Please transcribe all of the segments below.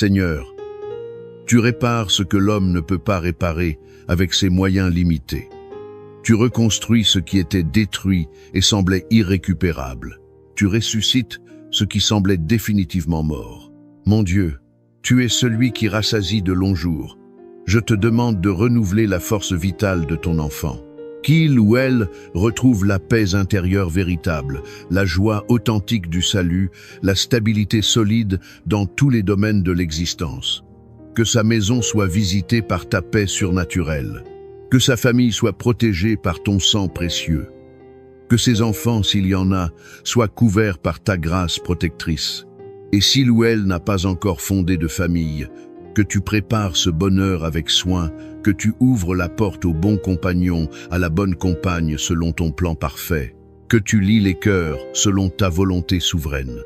Seigneur, tu répares ce que l'homme ne peut pas réparer avec ses moyens limités. Tu reconstruis ce qui était détruit et semblait irrécupérable. Tu ressuscites ce qui semblait définitivement mort. Mon Dieu, tu es celui qui rassasie de longs jours. Je te demande de renouveler la force vitale de ton enfant. Qu'il ou elle retrouve la paix intérieure véritable, la joie authentique du salut, la stabilité solide dans tous les domaines de l'existence. Que sa maison soit visitée par ta paix surnaturelle. Que sa famille soit protégée par ton sang précieux. Que ses enfants, s'il y en a, soient couverts par ta grâce protectrice. Et s'il ou elle n'a pas encore fondé de famille, que tu prépares ce bonheur avec soin, que tu ouvres la porte au bon compagnon, à la bonne compagne selon ton plan parfait, que tu lis les cœurs selon ta volonté souveraine.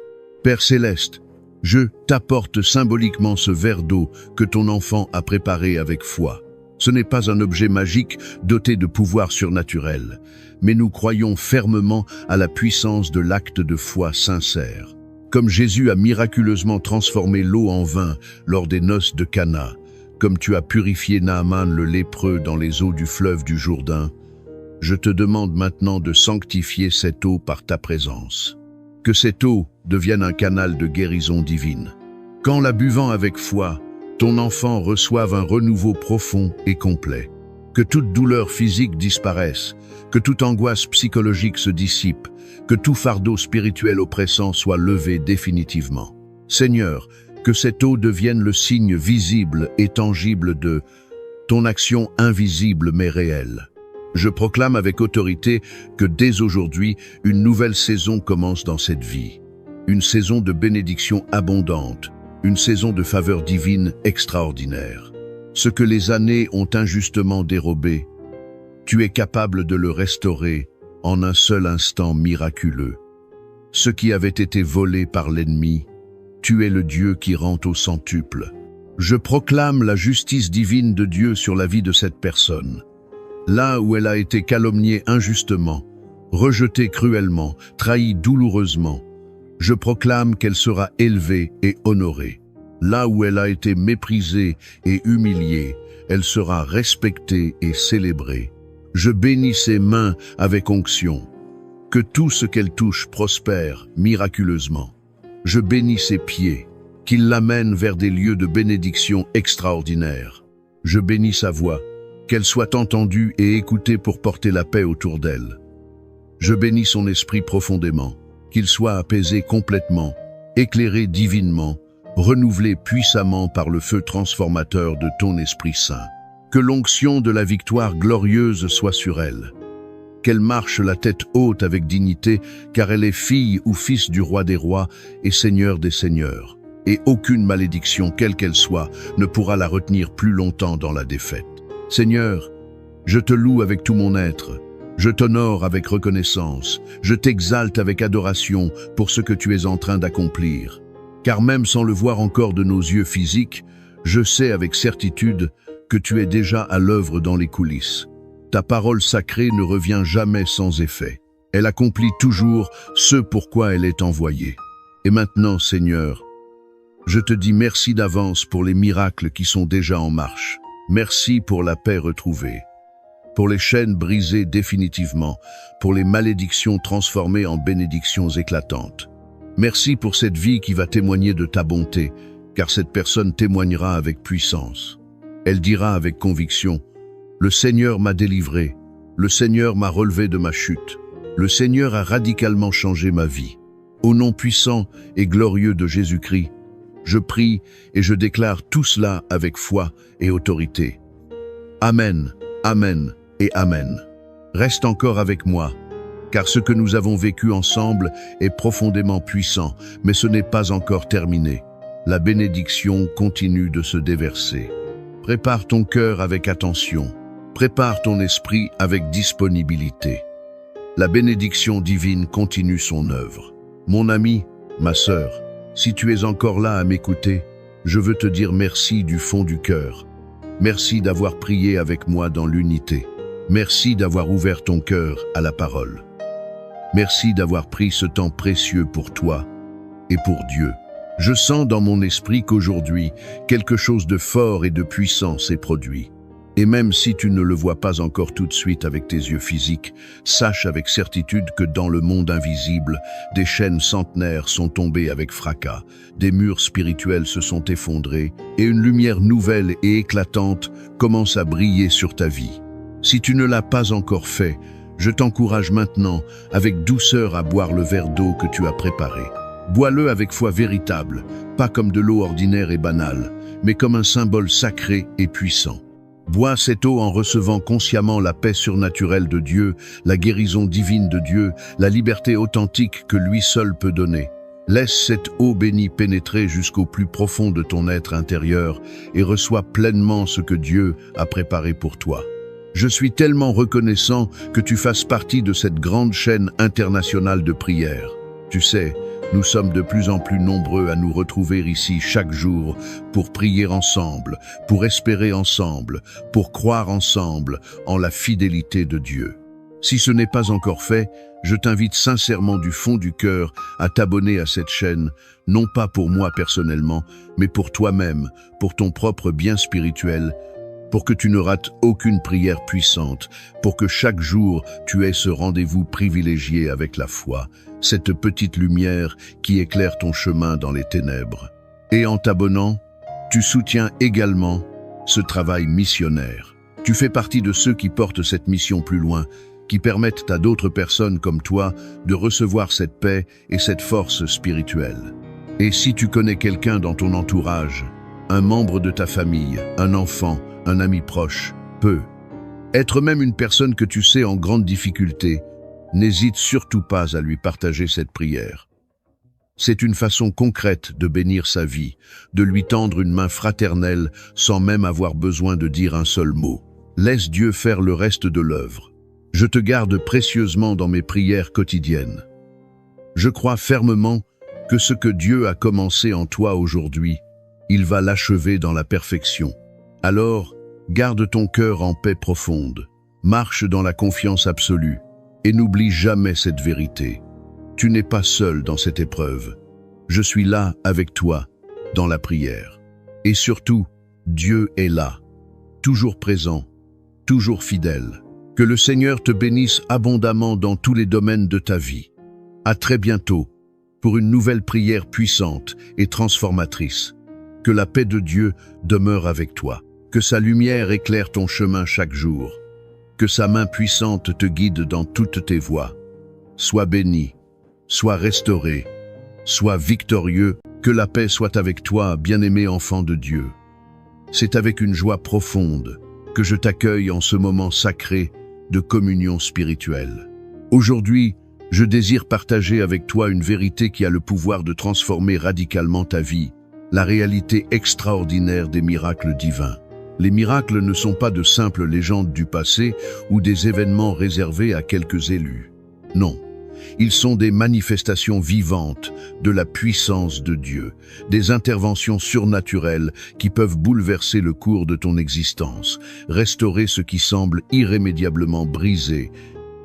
Père céleste, je t'apporte symboliquement ce verre d'eau que ton enfant a préparé avec foi. Ce n'est pas un objet magique doté de pouvoirs surnaturels, mais nous croyons fermement à la puissance de l'acte de foi sincère. Comme Jésus a miraculeusement transformé l'eau en vin lors des noces de Cana, comme tu as purifié Naaman le lépreux dans les eaux du fleuve du Jourdain, je te demande maintenant de sanctifier cette eau par ta présence. Que cette eau devienne un canal de guérison divine. Qu'en la buvant avec foi, ton enfant reçoive un renouveau profond et complet. Que toute douleur physique disparaisse, que toute angoisse psychologique se dissipe, que tout fardeau spirituel oppressant soit levé définitivement. Seigneur, que cette eau devienne le signe visible et tangible de ton action invisible mais réelle. Je proclame avec autorité que dès aujourd'hui, une nouvelle saison commence dans cette vie. Une saison de bénédiction abondante, une saison de faveur divine extraordinaire. Ce que les années ont injustement dérobé, tu es capable de le restaurer en un seul instant miraculeux. Ce qui avait été volé par l'ennemi, tu es le Dieu qui rend au centuple. Je proclame la justice divine de Dieu sur la vie de cette personne. Là où elle a été calomniée injustement, rejetée cruellement, trahie douloureusement, je proclame qu'elle sera élevée et honorée. Là où elle a été méprisée et humiliée, elle sera respectée et célébrée. Je bénis ses mains avec onction. Que tout ce qu'elle touche prospère miraculeusement. Je bénis ses pieds, qu'il l'amène vers des lieux de bénédiction extraordinaires. Je bénis sa voix, qu'elle soit entendue et écoutée pour porter la paix autour d'elle. Je bénis son esprit profondément, qu'il soit apaisé complètement, éclairé divinement, renouvelé puissamment par le feu transformateur de ton Esprit Saint. Que l'onction de la victoire glorieuse soit sur elle. Qu'elle marche la tête haute avec dignité, car elle est fille ou fils du roi des rois et seigneur des seigneurs. Et aucune malédiction, quelle qu'elle soit, ne pourra la retenir plus longtemps dans la défaite. Seigneur, je te loue avec tout mon être. Je t'honore avec reconnaissance. Je t'exalte avec adoration pour ce que tu es en train d'accomplir. Car même sans le voir encore de nos yeux physiques, je sais avec certitude que tu es déjà à l'œuvre dans les coulisses. Ta parole sacrée ne revient jamais sans effet. Elle accomplit toujours ce pourquoi elle est envoyée. Et maintenant, Seigneur, je te dis merci d'avance pour les miracles qui sont déjà en marche. Merci pour la paix retrouvée, pour les chaînes brisées définitivement, pour les malédictions transformées en bénédictions éclatantes. Merci pour cette vie qui va témoigner de ta bonté, car cette personne témoignera avec puissance. Elle dira avec conviction, « Le Seigneur m'a délivré, le Seigneur m'a relevé de ma chute, le Seigneur a radicalement changé ma vie. » Au nom puissant et glorieux de Jésus-Christ, je prie et je déclare tout cela avec foi et autorité. Amen, Amen et Amen. Reste encore avec moi, car ce que nous avons vécu ensemble est profondément puissant, mais ce n'est pas encore terminé. La bénédiction continue de se déverser. Prépare ton cœur avec attention. Prépare ton esprit avec disponibilité. La bénédiction divine continue son œuvre. Mon ami, ma sœur, si tu es encore là à m'écouter, je veux te dire merci du fond du cœur. Merci d'avoir prié avec moi dans l'unité. Merci d'avoir ouvert ton cœur à la parole. Merci d'avoir pris ce temps précieux pour toi et pour Dieu. Je sens dans mon esprit qu'aujourd'hui, quelque chose de fort et de puissant s'est produit. Et même si tu ne le vois pas encore tout de suite avec tes yeux physiques, sache avec certitude que dans le monde invisible, des chaînes centenaires sont tombées avec fracas, des murs spirituels se sont effondrés et une lumière nouvelle et éclatante commence à briller sur ta vie. Si tu ne l'as pas encore fait, je t'encourage maintenant avec douceur à boire le verre d'eau que tu as préparé. Bois-le avec foi véritable, pas comme de l'eau ordinaire et banale, mais comme un symbole sacré et puissant. Bois cette eau en recevant consciemment la paix surnaturelle de Dieu, la guérison divine de Dieu, la liberté authentique que lui seul peut donner. Laisse cette eau bénie pénétrer jusqu'au plus profond de ton être intérieur et reçois pleinement ce que Dieu a préparé pour toi. Je suis tellement reconnaissant que tu fasses partie de cette grande chaîne internationale de prière. Tu sais, nous sommes de plus en plus nombreux à nous retrouver ici chaque jour pour prier ensemble, pour espérer ensemble, pour croire ensemble en la fidélité de Dieu. Si ce n'est pas encore fait, je t'invite sincèrement du fond du cœur à t'abonner à cette chaîne, non pas pour moi personnellement, mais pour toi-même, pour ton propre bien spirituel, pour que tu ne rates aucune prière puissante, pour que chaque jour tu aies ce rendez-vous privilégié avec la foi, cette petite lumière qui éclaire ton chemin dans les ténèbres. Et en t'abonnant, tu soutiens également ce travail missionnaire. Tu fais partie de ceux qui portent cette mission plus loin, qui permettent à d'autres personnes comme toi de recevoir cette paix et cette force spirituelle. Et si tu connais quelqu'un dans ton entourage, un membre de ta famille, un enfant, un ami proche, être même une personne que tu sais en grande difficulté, n'hésite surtout pas à lui partager cette prière. C'est une façon concrète de bénir sa vie, de lui tendre une main fraternelle sans même avoir besoin de dire un seul mot. Laisse Dieu faire le reste de l'œuvre. Je te garde précieusement dans mes prières quotidiennes. Je crois fermement que ce que Dieu a commencé en toi aujourd'hui, il va l'achever dans la perfection. Alors, garde ton cœur en paix profonde, marche dans la confiance absolue et n'oublie jamais cette vérité. Tu n'es pas seul dans cette épreuve. Je suis là avec toi dans la prière. Et surtout, Dieu est là, toujours présent, toujours fidèle. Que le Seigneur te bénisse abondamment dans tous les domaines de ta vie. À très bientôt pour une nouvelle prière puissante et transformatrice. Que la paix de Dieu demeure avec toi. Que sa lumière éclaire ton chemin chaque jour. Que sa main puissante te guide dans toutes tes voies. Sois béni, sois restauré, sois victorieux. Que la paix soit avec toi, bien-aimé enfant de Dieu. C'est avec une joie profonde que je t'accueille en ce moment sacré de communion spirituelle. Aujourd'hui, je désire partager avec toi une vérité qui a le pouvoir de transformer radicalement ta vie, la réalité extraordinaire des miracles divins. Les miracles ne sont pas de simples légendes du passé ou des événements réservés à quelques élus. Non, ils sont des manifestations vivantes de la puissance de Dieu, des interventions surnaturelles qui peuvent bouleverser le cours de ton existence, restaurer ce qui semble irrémédiablement brisé,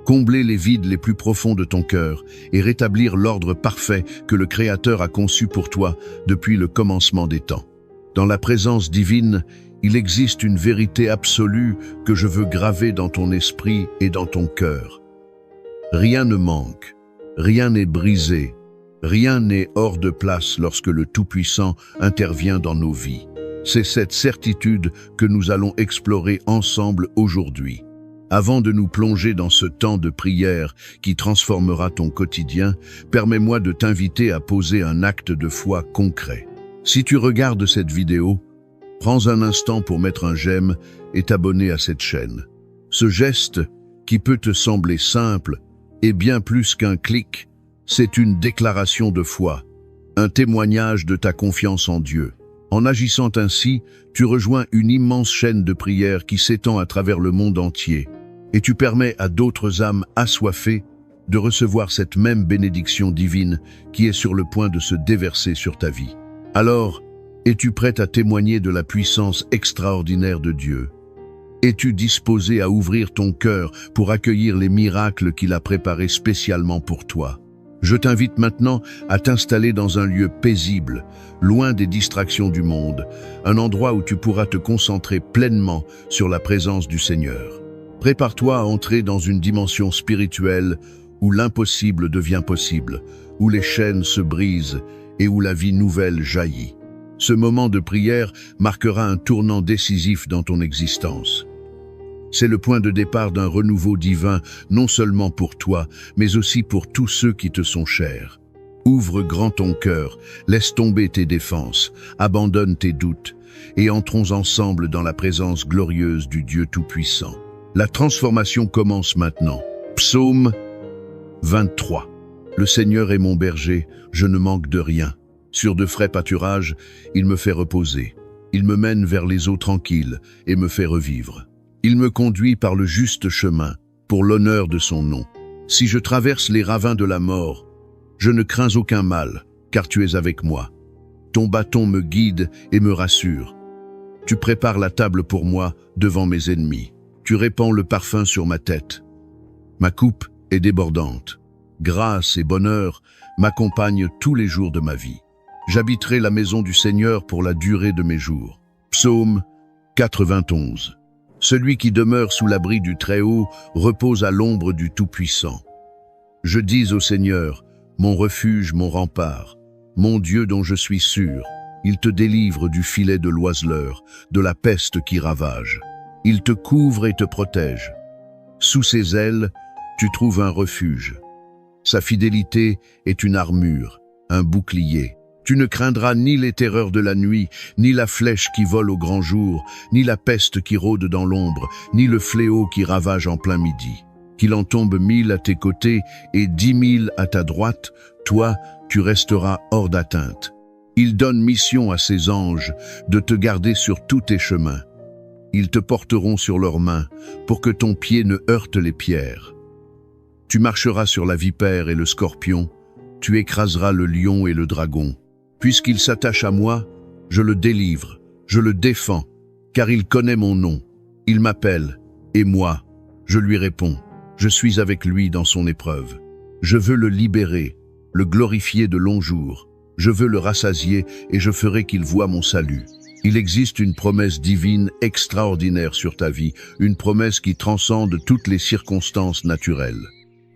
combler les vides les plus profonds de ton cœur et rétablir l'ordre parfait que le Créateur a conçu pour toi depuis le commencement des temps. Dans la présence divine, il existe une vérité absolue que je veux graver dans ton esprit et dans ton cœur. Rien ne manque, rien n'est brisé, rien n'est hors de place lorsque le Tout-Puissant intervient dans nos vies. C'est cette certitude que nous allons explorer ensemble aujourd'hui. Avant de nous plonger dans ce temps de prière qui transformera ton quotidien, permets-moi de t'inviter à poser un acte de foi concret. Si tu regardes cette vidéo, prends un instant pour mettre un j'aime et t'abonner à cette chaîne. Ce geste, qui peut te sembler simple, est bien plus qu'un clic, c'est une déclaration de foi, un témoignage de ta confiance en Dieu. En agissant ainsi, tu rejoins une immense chaîne de prière qui s'étend à travers le monde entier, et tu permets à d'autres âmes assoiffées de recevoir cette même bénédiction divine qui est sur le point de se déverser sur ta vie. Alors, es-tu prête à témoigner de la puissance extraordinaire de Dieu? Es-tu disposé à ouvrir ton cœur pour accueillir les miracles qu'il a préparés spécialement pour toi? Je t'invite maintenant à t'installer dans un lieu paisible, loin des distractions du monde, un endroit où tu pourras te concentrer pleinement sur la présence du Seigneur. Prépare-toi à entrer dans une dimension spirituelle où l'impossible devient possible, où les chaînes se brisent et où la vie nouvelle jaillit. Ce moment de prière marquera un tournant décisif dans ton existence. C'est le point de départ d'un renouveau divin, non seulement pour toi, mais aussi pour tous ceux qui te sont chers. Ouvre grand ton cœur, laisse tomber tes défenses, abandonne tes doutes, et entrons ensemble dans la présence glorieuse du Dieu Tout-Puissant. La transformation commence maintenant. Psaume 23. Le Seigneur est mon berger, je ne manque de rien. Sur de frais pâturages, il me fait reposer. Il me mène vers les eaux tranquilles et me fait revivre. Il me conduit par le juste chemin, pour l'honneur de son nom. Si je traverse les ravins de la mort, je ne crains aucun mal, car tu es avec moi. Ton bâton me guide et me rassure. Tu prépares la table pour moi devant mes ennemis. Tu répands le parfum sur ma tête. Ma coupe est débordante. Grâce et bonheur m'accompagnent tous les jours de ma vie. J'habiterai la maison du Seigneur pour la durée de mes jours. Psaume 91. Celui qui demeure sous l'abri du Très-Haut repose à l'ombre du Tout-Puissant. Je dis au Seigneur, mon refuge, mon rempart, mon Dieu dont je suis sûr, il te délivre du filet de l'oiseleur, de la peste qui ravage. Il te couvre et te protège. Sous ses ailes, tu trouves un refuge. Sa fidélité est une armure, un bouclier. Tu ne craindras ni les terreurs de la nuit, ni la flèche qui vole au grand jour, ni la peste qui rôde dans l'ombre, ni le fléau qui ravage en plein midi. Qu'il en tombe 1000 à tes côtés et 10 000 à ta droite, toi, tu resteras hors d'atteinte. Il donne mission à ses anges de te garder sur tous tes chemins. Ils te porteront sur leurs mains pour que ton pied ne heurte les pierres. Tu marcheras sur la vipère et le scorpion, tu écraseras le lion et le dragon. Puisqu'il s'attache à moi, je le délivre, je le défends, car il connaît mon nom. Il m'appelle, et moi, je lui réponds. Je suis avec lui dans son épreuve. Je veux le libérer, le glorifier de longs jours. Je veux le rassasier et je ferai qu'il voie mon salut. Il existe une promesse divine extraordinaire sur ta vie, une promesse qui transcende toutes les circonstances naturelles.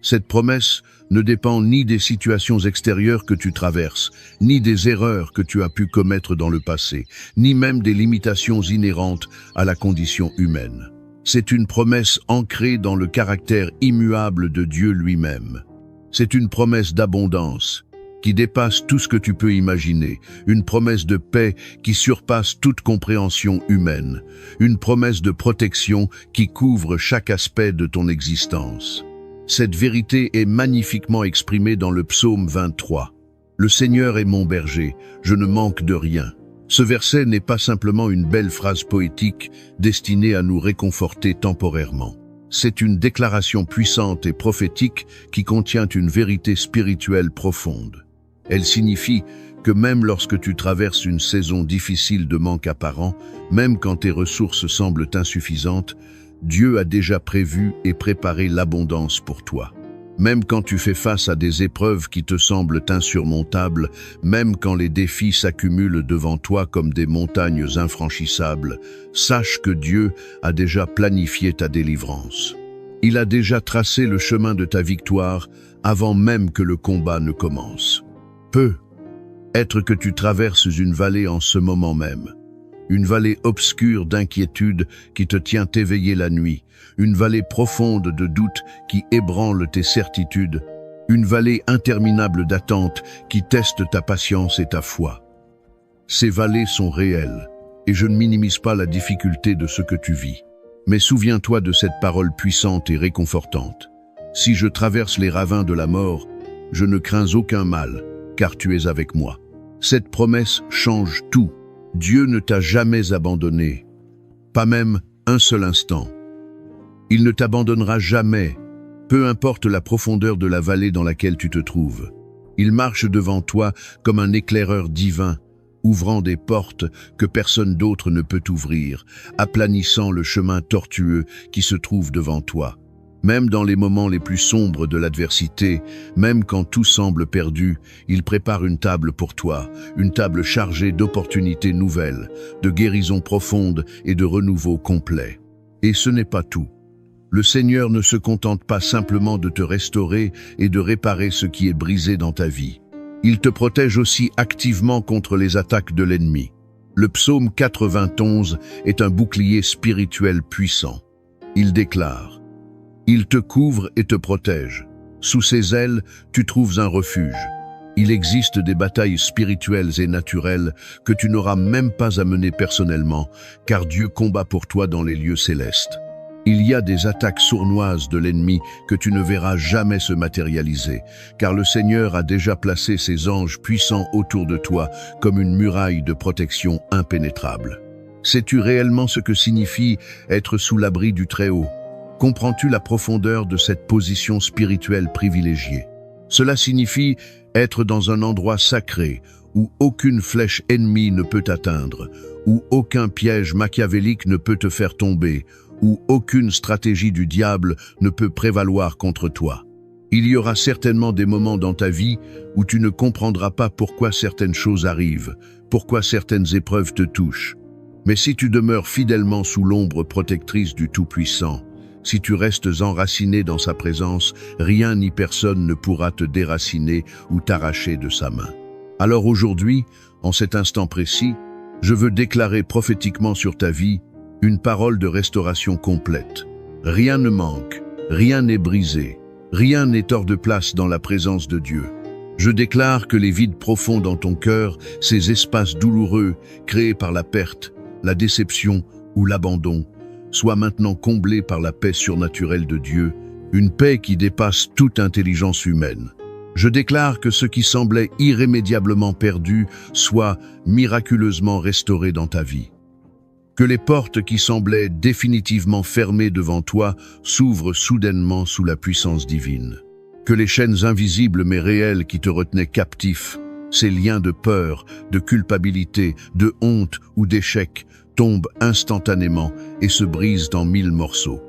Cette promesse ne dépend ni des situations extérieures que tu traverses, ni des erreurs que tu as pu commettre dans le passé, ni même des limitations inhérentes à la condition humaine. C'est une promesse ancrée dans le caractère immuable de Dieu lui-même. C'est une promesse d'abondance qui dépasse tout ce que tu peux imaginer, une promesse de paix qui surpasse toute compréhension humaine, une promesse de protection qui couvre chaque aspect de ton existence. Cette vérité est magnifiquement exprimée dans le psaume 23. Le Seigneur est mon berger, je ne manque de rien. Ce verset n'est pas simplement une belle phrase poétique destinée à nous réconforter temporairement. C'est une déclaration puissante et prophétique qui contient une vérité spirituelle profonde. Elle signifie que même lorsque tu traverses une saison difficile de manque apparent, même quand tes ressources semblent insuffisantes, Dieu a déjà prévu et préparé l'abondance pour toi. Même quand tu fais face à des épreuves qui te semblent insurmontables, même quand les défis s'accumulent devant toi comme des montagnes infranchissables, sache que Dieu a déjà planifié ta délivrance. Il a déjà tracé le chemin de ta victoire avant même que le combat ne commence. Peut-être que tu traverses une vallée en ce moment même. Une vallée obscure d'inquiétude qui te tient éveillé la nuit, une vallée profonde de doute qui ébranle tes certitudes, une vallée interminable d'attente qui teste ta patience et ta foi. Ces vallées sont réelles, et je ne minimise pas la difficulté de ce que tu vis. Mais souviens-toi de cette parole puissante et réconfortante. Si je traverse les ravins de la mort, je ne crains aucun mal, car tu es avec moi. Cette promesse change tout. Dieu ne t'a jamais abandonné, pas même un seul instant. Il ne t'abandonnera jamais, peu importe la profondeur de la vallée dans laquelle tu te trouves. Il marche devant toi comme un éclaireur divin, ouvrant des portes que personne d'autre ne peut ouvrir, aplanissant le chemin tortueux qui se trouve devant toi. Même dans les moments les plus sombres de l'adversité, même quand tout semble perdu, il prépare une table pour toi, une table chargée d'opportunités nouvelles, de guérisons profondes et de renouveau complet. Et ce n'est pas tout. Le Seigneur ne se contente pas simplement de te restaurer et de réparer ce qui est brisé dans ta vie. Il te protège aussi activement contre les attaques de l'ennemi. Le psaume 91 est un bouclier spirituel puissant. Il déclare: « Il te couvre et te protège. Sous ses ailes, tu trouves un refuge. » Il existe des batailles spirituelles et naturelles que tu n'auras même pas à mener personnellement, car Dieu combat pour toi dans les lieux célestes. Il y a des attaques sournoises de l'ennemi que tu ne verras jamais se matérialiser, car le Seigneur a déjà placé ses anges puissants autour de toi comme une muraille de protection impénétrable. Sais-tu réellement ce que signifie être sous l'abri du Très-Haut? Comprends-tu la profondeur de cette position spirituelle privilégiée? Cela signifie être dans un endroit sacré où aucune flèche ennemie ne peut t'atteindre, où aucun piège machiavélique ne peut te faire tomber, où aucune stratégie du diable ne peut prévaloir contre toi. Il y aura certainement des moments dans ta vie où tu ne comprendras pas pourquoi certaines choses arrivent, pourquoi certaines épreuves te touchent. Mais si tu demeures fidèlement sous l'ombre protectrice du Tout-Puissant, si tu restes enraciné dans sa présence, rien ni personne ne pourra te déraciner ou t'arracher de sa main. Alors aujourd'hui, en cet instant précis, je veux déclarer prophétiquement sur ta vie une parole de restauration complète. Rien ne manque, rien n'est brisé, rien n'est hors de place dans la présence de Dieu. Je déclare que les vides profonds dans ton cœur, ces espaces douloureux créés par la perte, la déception ou l'abandon, soient maintenant comblés par la paix surnaturelle de Dieu, une paix qui dépasse toute intelligence humaine. Je déclare que ce qui semblait irrémédiablement perdu soit miraculeusement restauré dans ta vie. Que les portes qui semblaient définitivement fermées devant toi s'ouvrent soudainement sous la puissance divine. Que les chaînes invisibles mais réelles qui te retenaient captif, ces liens de peur, de culpabilité, de honte ou d'échec, tombent instantanément et se brisent dans 1000 morceaux.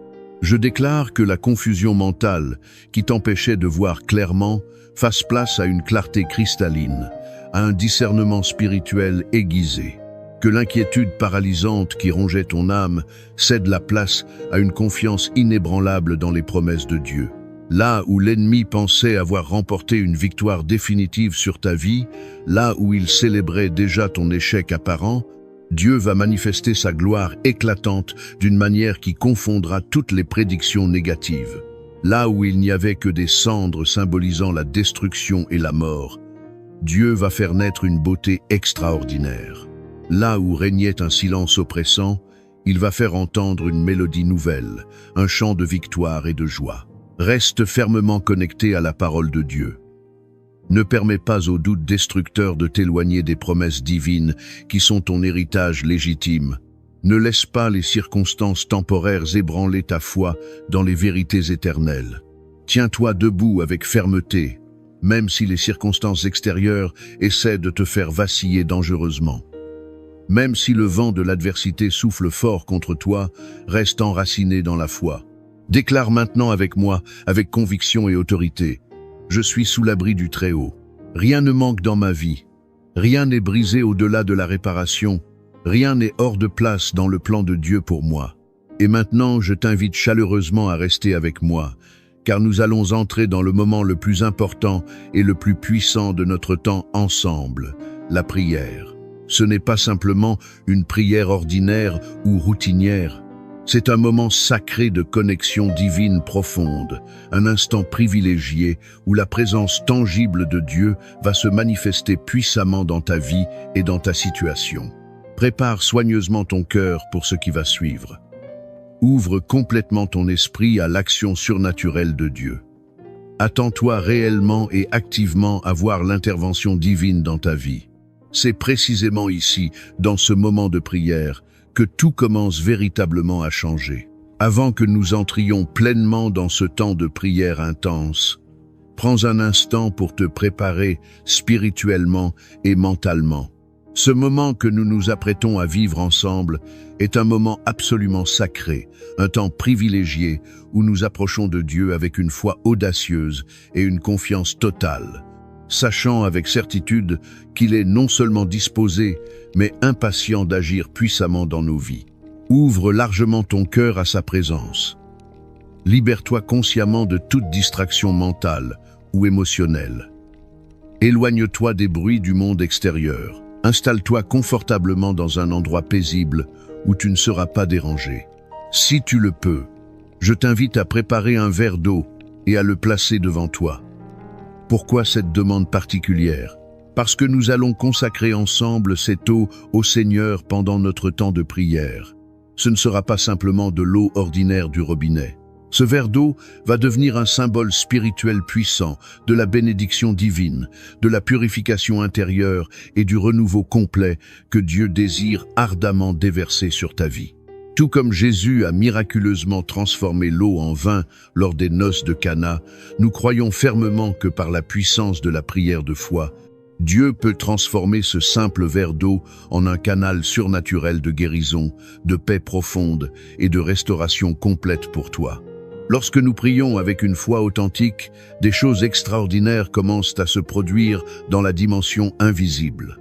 Je déclare que la confusion mentale qui t'empêchait de voir clairement fasse place à une clarté cristalline, à un discernement spirituel aiguisé. Que l'inquiétude paralysante qui rongeait ton âme cède la place à une confiance inébranlable dans les promesses de Dieu. Là où l'ennemi pensait avoir remporté une victoire définitive sur ta vie, là où il célébrait déjà ton échec apparent, Dieu va manifester sa gloire éclatante d'une manière qui confondra toutes les prédictions négatives. Là où il n'y avait que des cendres symbolisant la destruction et la mort, Dieu va faire naître une beauté extraordinaire. Là où régnait un silence oppressant, il va faire entendre une mélodie nouvelle, un chant de victoire et de joie. Reste fermement connecté à la parole de Dieu. Ne permets pas aux doutes destructeurs de t'éloigner des promesses divines qui sont ton héritage légitime. Ne laisse pas les circonstances temporaires ébranler ta foi dans les vérités éternelles. Tiens-toi debout avec fermeté, même si les circonstances extérieures essaient de te faire vaciller dangereusement. Même si le vent de l'adversité souffle fort contre toi, reste enraciné dans la foi. Déclare maintenant avec moi, avec conviction et autorité: je suis sous l'abri du Très-Haut. Rien ne manque dans ma vie. Rien n'est brisé au-delà de la réparation. Rien n'est hors de place dans le plan de Dieu pour moi. Et maintenant, je t'invite chaleureusement à rester avec moi, car nous allons entrer dans le moment le plus important et le plus puissant de notre temps ensemble, la prière. Ce n'est pas simplement une prière ordinaire ou routinière. C'est un moment sacré de connexion divine profonde, un instant privilégié où la présence tangible de Dieu va se manifester puissamment dans ta vie et dans ta situation. Prépare soigneusement ton cœur pour ce qui va suivre. Ouvre complètement ton esprit à l'action surnaturelle de Dieu. Attends-toi réellement et activement à voir l'intervention divine dans ta vie. C'est précisément ici, dans ce moment de prière, que tout commence véritablement à changer. Avant que nous entrions pleinement dans ce temps de prière intense, prends un instant pour te préparer spirituellement et mentalement. Ce moment que nous nous apprêtons à vivre ensemble est un moment absolument sacré, un temps privilégié où nous approchons de Dieu avec une foi audacieuse et une confiance totale, sachant avec certitude qu'il est non seulement disposé, mais impatient d'agir puissamment dans nos vies. Ouvre largement ton cœur à sa présence. Libère-toi consciemment de toute distraction mentale ou émotionnelle. Éloigne-toi des bruits du monde extérieur. Installe-toi confortablement dans un endroit paisible où tu ne seras pas dérangé. Si tu le peux, je t'invite à préparer un verre d'eau et à le placer devant toi. Pourquoi cette demande particulière? Parce que nous allons consacrer ensemble cette eau au Seigneur pendant notre temps de prière. Ce ne sera pas simplement de l'eau ordinaire du robinet. Ce verre d'eau va devenir un symbole spirituel puissant de la bénédiction divine, de la purification intérieure et du renouveau complet que Dieu désire ardemment déverser sur ta vie. Tout comme Jésus a miraculeusement transformé l'eau en vin lors des noces de Cana, nous croyons fermement que par la puissance de la prière de foi, Dieu peut transformer ce simple verre d'eau en un canal surnaturel de guérison, de paix profonde et de restauration complète pour toi. Lorsque nous prions avec une foi authentique, des choses extraordinaires commencent à se produire dans la dimension invisible.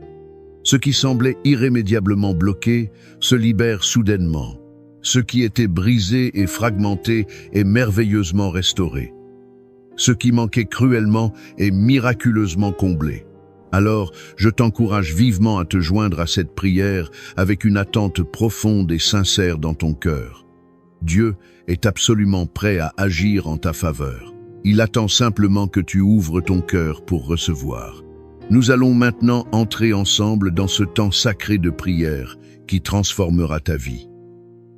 Ce qui semblait irrémédiablement bloqué se libère soudainement. Ce qui était brisé et fragmenté est merveilleusement restauré. Ce qui manquait cruellement est miraculeusement comblé. Alors, je t'encourage vivement à te joindre à cette prière avec une attente profonde et sincère dans ton cœur. Dieu est absolument prêt à agir en ta faveur. Il attend simplement que tu ouvres ton cœur pour recevoir. Nous allons maintenant entrer ensemble dans ce temps sacré de prière qui transformera ta vie.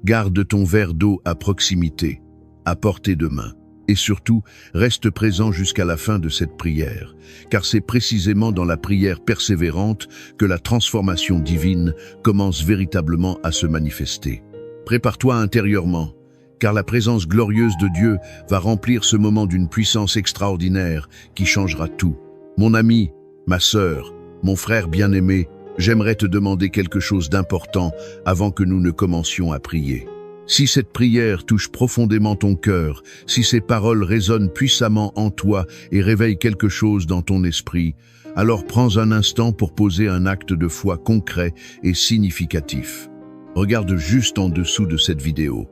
Garde ton verre d'eau à proximité, à portée de main. Et surtout, reste présent jusqu'à la fin de cette prière, car c'est précisément dans la prière persévérante que la transformation divine commence véritablement à se manifester. Prépare-toi intérieurement, car la présence glorieuse de Dieu va remplir ce moment d'une puissance extraordinaire qui changera tout. Mon ami, ma sœur, mon frère bien-aimé, j'aimerais te demander quelque chose d'important avant que nous ne commencions à prier. Si cette prière touche profondément ton cœur, si ces paroles résonnent puissamment en toi et réveillent quelque chose dans ton esprit, alors prends un instant pour poser un acte de foi concret et significatif. Regarde juste en dessous de cette vidéo.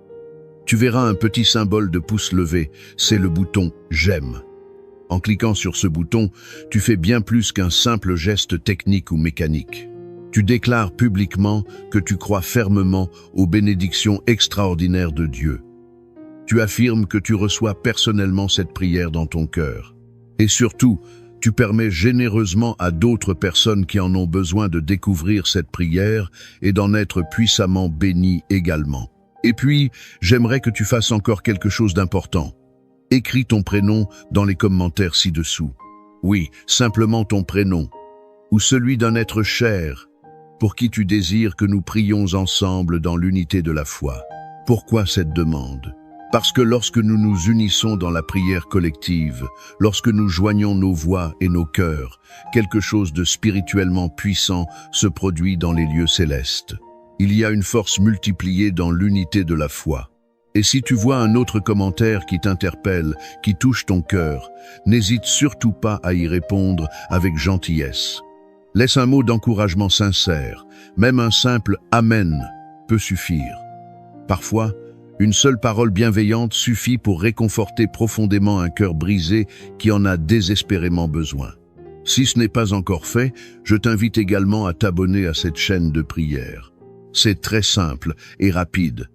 Tu verras un petit symbole de pouce levé, c'est le bouton « J'aime ». En cliquant sur ce bouton, tu fais bien plus qu'un simple geste technique ou mécanique. Tu déclares publiquement que tu crois fermement aux bénédictions extraordinaires de Dieu. Tu affirmes que tu reçois personnellement cette prière dans ton cœur. Et surtout, tu permets généreusement à d'autres personnes qui en ont besoin de découvrir cette prière et d'en être puissamment bénies également. Et puis, j'aimerais que tu fasses encore quelque chose d'important. Écris ton prénom dans les commentaires ci-dessous. Oui, simplement ton prénom, ou celui d'un être cher, pour qui tu désires que nous prions ensemble dans l'unité de la foi. Pourquoi cette demande? Parce que lorsque nous nous unissons dans la prière collective, lorsque nous joignons nos voix et nos cœurs, quelque chose de spirituellement puissant se produit dans les lieux célestes. Il y a une force multipliée dans l'unité de la foi. Et si tu vois un autre commentaire qui t'interpelle, qui touche ton cœur, n'hésite surtout pas à y répondre avec gentillesse. Laisse un mot d'encouragement sincère, même un simple « Amen » peut suffire. Parfois, une seule parole bienveillante suffit pour réconforter profondément un cœur brisé qui en a désespérément besoin. Si ce n'est pas encore fait, je t'invite également à t'abonner à cette chaîne de prière. C'est très simple et rapide.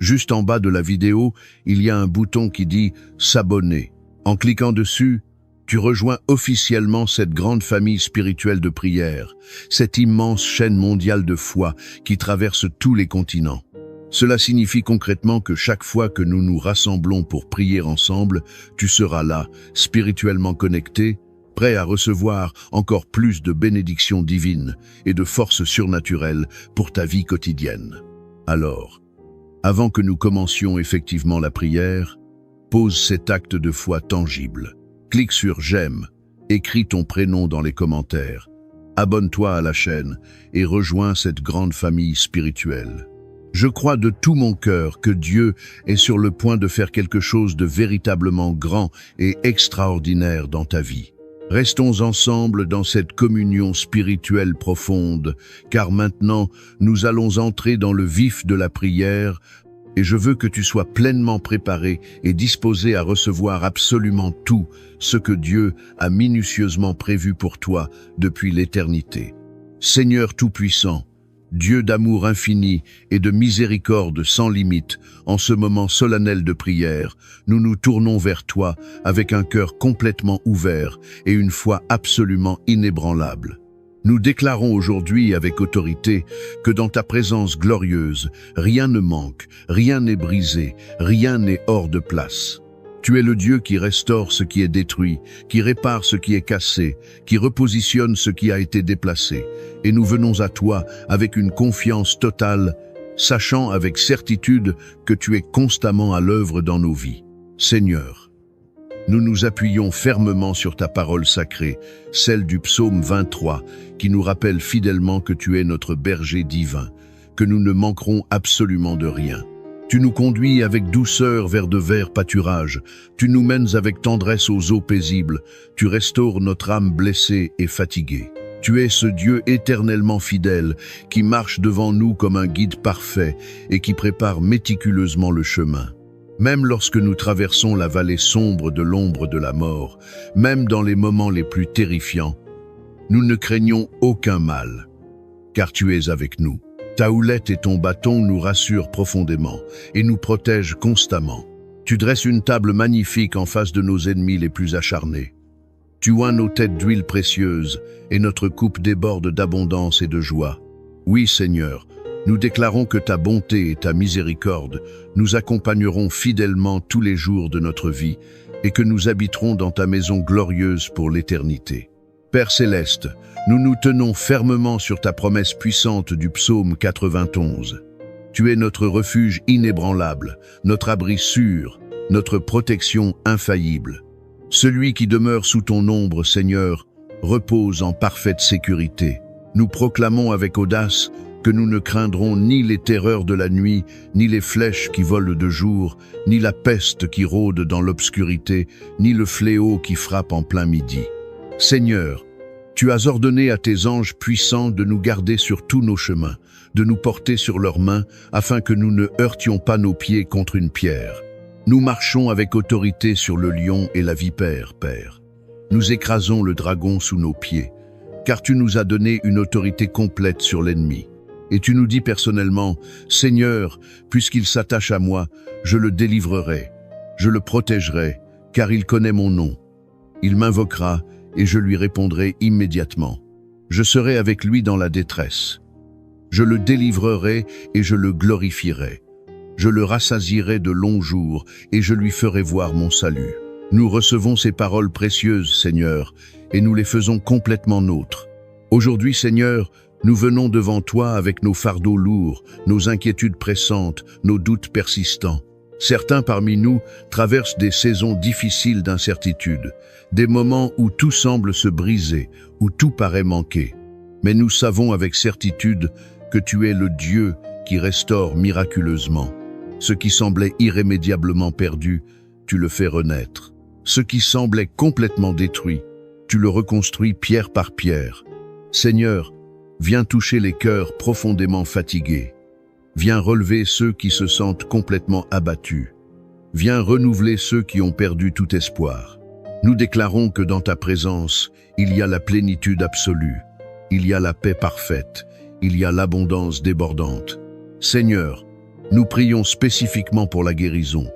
Juste en bas de la vidéo, il y a un bouton qui dit « S'abonner ». En cliquant dessus, tu rejoins officiellement cette grande famille spirituelle de prière, cette immense chaîne mondiale de foi qui traverse tous les continents. Cela signifie concrètement que chaque fois que nous nous rassemblons pour prier ensemble, tu seras là, spirituellement connecté, prêt à recevoir encore plus de bénédictions divines et de forces surnaturelles pour ta vie quotidienne. Alors, avant que nous commencions effectivement la prière, pose cet acte de foi tangible. Clique sur « J'aime », écris ton prénom dans les commentaires, abonne-toi à la chaîne et rejoins cette grande famille spirituelle. Je crois de tout mon cœur que Dieu est sur le point de faire quelque chose de véritablement grand et extraordinaire dans ta vie. Restons ensemble dans cette communion spirituelle profonde, car maintenant nous allons entrer dans le vif de la prière et je veux que tu sois pleinement préparé et disposé à recevoir absolument tout ce que Dieu a minutieusement prévu pour toi depuis l'éternité. Seigneur Tout-Puissant, Dieu d'amour infini et de miséricorde sans limite, en ce moment solennel de prière, nous nous tournons vers toi avec un cœur complètement ouvert et une foi absolument inébranlable. Nous déclarons aujourd'hui avec autorité que dans ta présence glorieuse, rien ne manque, rien n'est brisé, rien n'est hors de place. Tu es le Dieu qui restaure ce qui est détruit, qui répare ce qui est cassé, qui repositionne ce qui a été déplacé. Et nous venons à toi avec une confiance totale, sachant avec certitude que tu es constamment à l'œuvre dans nos vies. Seigneur, nous nous appuyons fermement sur ta parole sacrée, celle du psaume 23, qui nous rappelle fidèlement que tu es notre berger divin, que nous ne manquerons absolument de rien. Tu nous conduis avec douceur vers de verts pâturages, tu nous mènes avec tendresse aux eaux paisibles, tu restaures notre âme blessée et fatiguée. Tu es ce Dieu éternellement fidèle, qui marche devant nous comme un guide parfait et qui prépare méticuleusement le chemin. Même lorsque nous traversons la vallée sombre de l'ombre de la mort, même dans les moments les plus terrifiants, nous ne craignons aucun mal, car tu es avec nous. Ta houlette et ton bâton nous rassurent profondément et nous protègent constamment. Tu dresses une table magnifique en face de nos ennemis les plus acharnés. Tu oins nos têtes d'huile précieuse et notre coupe déborde d'abondance et de joie. Oui, Seigneur, nous déclarons que ta bonté et ta miséricorde nous accompagneront fidèlement tous les jours de notre vie et que nous habiterons dans ta maison glorieuse pour l'éternité. Père céleste, nous nous tenons fermement sur ta promesse puissante du psaume 91. Tu es notre refuge inébranlable, notre abri sûr, notre protection infaillible. Celui qui demeure sous ton ombre, Seigneur, repose en parfaite sécurité. Nous proclamons avec audace que nous ne craindrons ni les terreurs de la nuit, ni les flèches qui volent de jour, ni la peste qui rôde dans l'obscurité, ni le fléau qui frappe en plein midi. Seigneur, tu as ordonné à tes anges puissants de nous garder sur tous nos chemins, de nous porter sur leurs mains, afin que nous ne heurtions pas nos pieds contre une pierre. Nous marchons avec autorité sur le lion et la vipère, Père. Nous écrasons le dragon sous nos pieds, car tu nous as donné une autorité complète sur l'ennemi. Et tu nous dis personnellement, Seigneur, puisqu'il s'attache à moi, je le délivrerai, je le protégerai, car il connaît mon nom. Il m'invoquera, et je lui répondrai immédiatement. Je serai avec lui dans la détresse. Je le délivrerai et je le glorifierai. Je le rassasierai de longs jours et je lui ferai voir mon salut. Nous recevons ces paroles précieuses, Seigneur, et nous les faisons complètement nôtres. Aujourd'hui, Seigneur, nous venons devant toi avec nos fardeaux lourds, nos inquiétudes pressantes, nos doutes persistants. Certains parmi nous traversent des saisons difficiles d'incertitude, des moments où tout semble se briser, où tout paraît manquer. Mais nous savons avec certitude que tu es le Dieu qui restaure miraculeusement. Ce qui semblait irrémédiablement perdu, tu le fais renaître. Ce qui semblait complètement détruit, tu le reconstruis pierre par pierre. Seigneur, viens toucher les cœurs profondément fatigués. Viens relever ceux qui se sentent complètement abattus. Viens renouveler ceux qui ont perdu tout espoir. Nous déclarons que dans ta présence, il y a la plénitude absolue, il y a la paix parfaite, il y a l'abondance débordante. Seigneur, nous prions spécifiquement pour la guérison.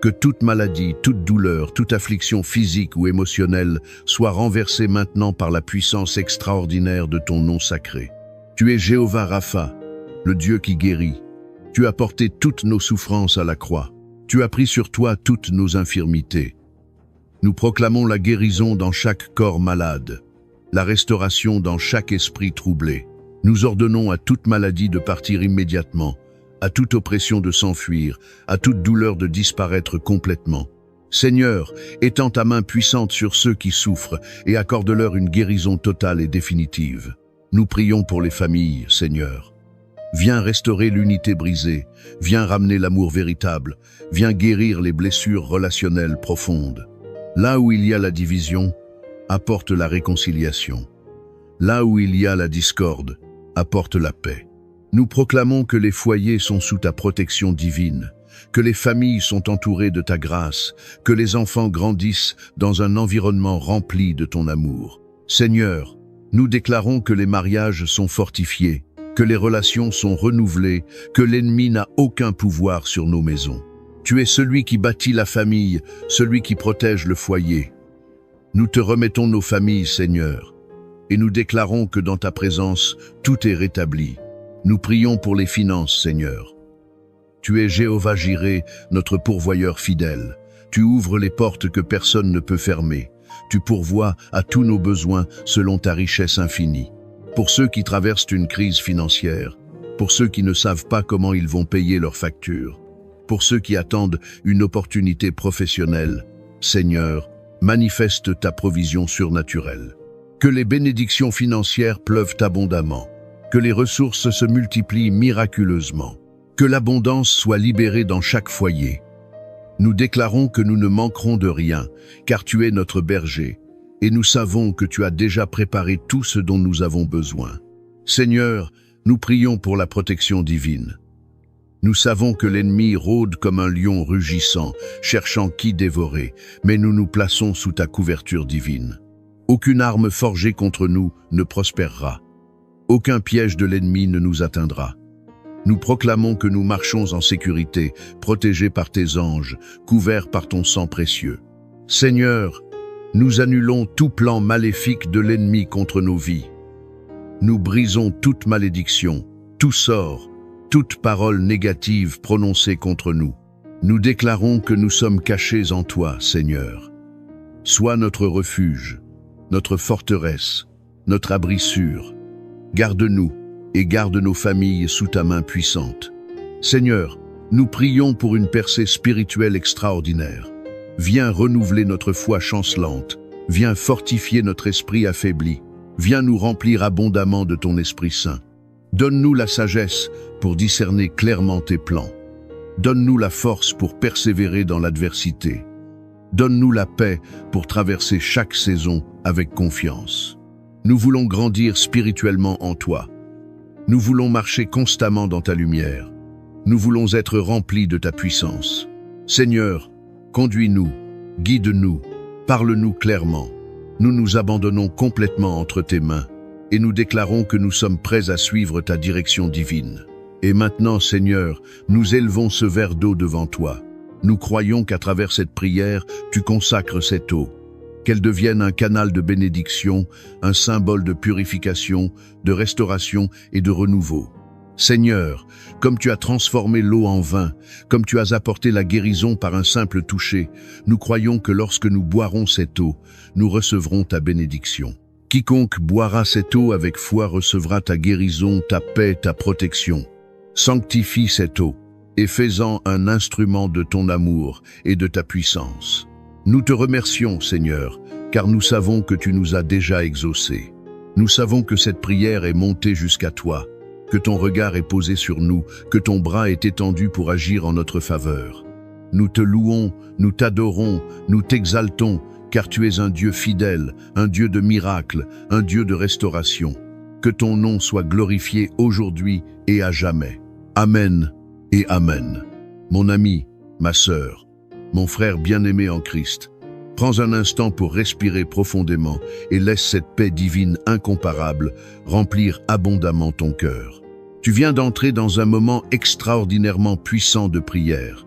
Que toute maladie, toute douleur, toute affliction physique ou émotionnelle soit renversée maintenant par la puissance extraordinaire de ton nom sacré. Tu es Jéhovah Rapha, le Dieu qui guérit. Tu as porté toutes nos souffrances à la croix. Tu as pris sur toi toutes nos infirmités. Nous proclamons la guérison dans chaque corps malade, la restauration dans chaque esprit troublé. Nous ordonnons à toute maladie de partir immédiatement, à toute oppression de s'enfuir, à toute douleur de disparaître complètement. Seigneur, étends ta main puissante sur ceux qui souffrent et accorde-leur une guérison totale et définitive. Nous prions pour les familles, Seigneur. Viens restaurer l'unité brisée, viens ramener l'amour véritable, viens guérir les blessures relationnelles profondes. Là où il y a la division, apporte la réconciliation. Là où il y a la discorde, apporte la paix. Nous proclamons que les foyers sont sous ta protection divine, que les familles sont entourées de ta grâce, que les enfants grandissent dans un environnement rempli de ton amour. Seigneur, nous déclarons que les mariages sont fortifiés, que les relations sont renouvelées, que l'ennemi n'a aucun pouvoir sur nos maisons. Tu es celui qui bâtit la famille, celui qui protège le foyer. Nous te remettons nos familles, Seigneur, et nous déclarons que dans ta présence, tout est rétabli. Nous prions pour les finances, Seigneur. Tu es Jéhovah Jireh, notre pourvoyeur fidèle. Tu ouvres les portes que personne ne peut fermer. Tu pourvois à tous nos besoins selon ta richesse infinie. Pour ceux qui traversent une crise financière, pour ceux qui ne savent pas comment ils vont payer leurs factures, pour ceux qui attendent une opportunité professionnelle, Seigneur, manifeste ta provision surnaturelle. Que les bénédictions financières pleuvent abondamment, que les ressources se multiplient miraculeusement, que l'abondance soit libérée dans chaque foyer. Nous déclarons que nous ne manquerons de rien, car tu es notre berger, et nous savons que tu as déjà préparé tout ce dont nous avons besoin. Seigneur, nous prions pour la protection divine. Nous savons que l'ennemi rôde comme un lion rugissant, cherchant qui dévorer, mais nous nous plaçons sous ta couverture divine. Aucune arme forgée contre nous ne prospérera. Aucun piège de l'ennemi ne nous atteindra. Nous proclamons que nous marchons en sécurité, protégés par tes anges, couverts par ton sang précieux. Seigneur, nous annulons tout plan maléfique de l'ennemi contre nos vies. Nous brisons toute malédiction, tout sort, toute parole négative prononcée contre nous. Nous déclarons que nous sommes cachés en toi, Seigneur. Sois notre refuge, notre forteresse, notre abri sûr. Garde-nous et garde nos familles sous ta main puissante. Seigneur, nous prions pour une percée spirituelle extraordinaire. Viens renouveler notre foi chancelante, viens fortifier notre esprit affaibli, viens nous remplir abondamment de ton Esprit Saint. Donne-nous la sagesse pour discerner clairement tes plans. Donne-nous la force pour persévérer dans l'adversité. Donne-nous la paix pour traverser chaque saison avec confiance. Nous voulons grandir spirituellement en toi. Nous voulons marcher constamment dans ta lumière. Nous voulons être remplis de ta puissance. Seigneur, conduis-nous, guide-nous, parle-nous clairement. Nous nous abandonnons complètement entre tes mains et nous déclarons que nous sommes prêts à suivre ta direction divine. Et maintenant, Seigneur, nous élevons ce verre d'eau devant toi. Nous croyons qu'à travers cette prière, tu consacres cette eau. Qu'elle devienne un canal de bénédiction, un symbole de purification, de restauration et de renouveau. Seigneur, comme tu as transformé l'eau en vin, comme tu as apporté la guérison par un simple toucher, nous croyons que lorsque nous boirons cette eau, nous recevrons ta bénédiction. Quiconque boira cette eau avec foi recevra ta guérison, ta paix, ta protection. Sanctifie cette eau, et fais-en un instrument de ton amour et de ta puissance. Nous te remercions, Seigneur, car nous savons que tu nous as déjà exaucés. Nous savons que cette prière est montée jusqu'à toi, que ton regard est posé sur nous, que ton bras est étendu pour agir en notre faveur. Nous te louons, nous t'adorons, nous t'exaltons, car tu es un Dieu fidèle, un Dieu de miracles, un Dieu de restauration. Que ton nom soit glorifié aujourd'hui et à jamais. Amen et Amen. Mon ami, ma sœur, mon frère bien-aimé en Christ, prends un instant pour respirer profondément et laisse cette paix divine incomparable remplir abondamment ton cœur. Tu viens d'entrer dans un moment extraordinairement puissant de prière,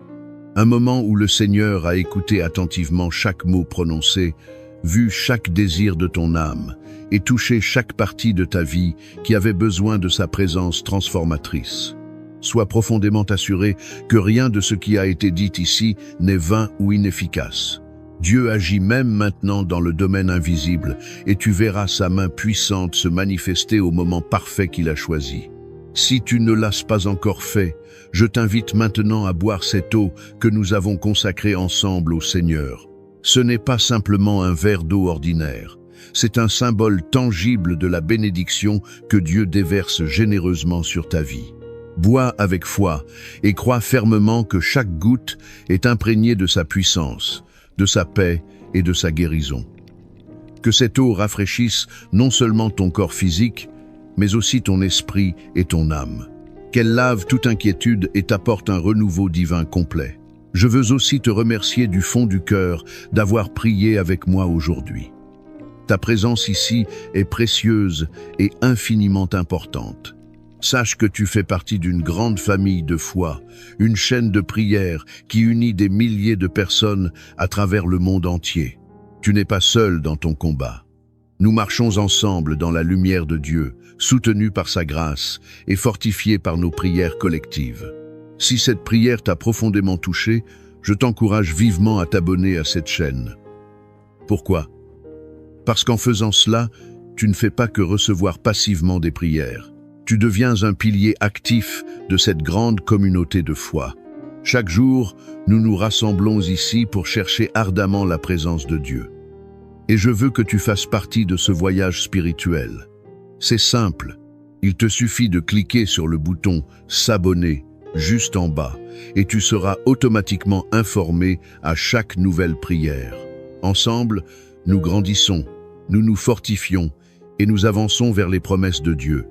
un moment où le Seigneur a écouté attentivement chaque mot prononcé, vu chaque désir de ton âme et touché chaque partie de ta vie qui avait besoin de sa présence transformatrice. Sois profondément assuré que rien de ce qui a été dit ici n'est vain ou inefficace. Dieu agit même maintenant dans le domaine invisible et tu verras sa main puissante se manifester au moment parfait qu'il a choisi. Si tu ne l'as pas encore fait, je t'invite maintenant à boire cette eau que nous avons consacrée ensemble au Seigneur. Ce n'est pas simplement un verre d'eau ordinaire, c'est un symbole tangible de la bénédiction que Dieu déverse généreusement sur ta vie. Bois avec foi et crois fermement que chaque goutte est imprégnée de sa puissance, de sa paix et de sa guérison. Que cette eau rafraîchisse non seulement ton corps physique, mais aussi ton esprit et ton âme. Qu'elle lave toute inquiétude et t'apporte un renouveau divin complet. Je veux aussi te remercier du fond du cœur d'avoir prié avec moi aujourd'hui. Ta présence ici est précieuse et infiniment importante. Sache que tu fais partie d'une grande famille de foi, une chaîne de prière qui unit des milliers de personnes à travers le monde entier. Tu n'es pas seul dans ton combat. Nous marchons ensemble dans la lumière de Dieu, soutenus par sa grâce et fortifiés par nos prières collectives. Si cette prière t'a profondément touché, je t'encourage vivement à t'abonner à cette chaîne. Pourquoi? Parce qu'en faisant cela, tu ne fais pas que recevoir passivement des prières. Tu deviens un pilier actif de cette grande communauté de foi. Chaque jour, nous nous rassemblons ici pour chercher ardemment la présence de Dieu. Et je veux que tu fasses partie de ce voyage spirituel. C'est simple, il te suffit de cliquer sur le bouton « S'abonner » juste en bas et tu seras automatiquement informé à chaque nouvelle prière. Ensemble, nous grandissons, nous nous fortifions et nous avançons vers les promesses de Dieu.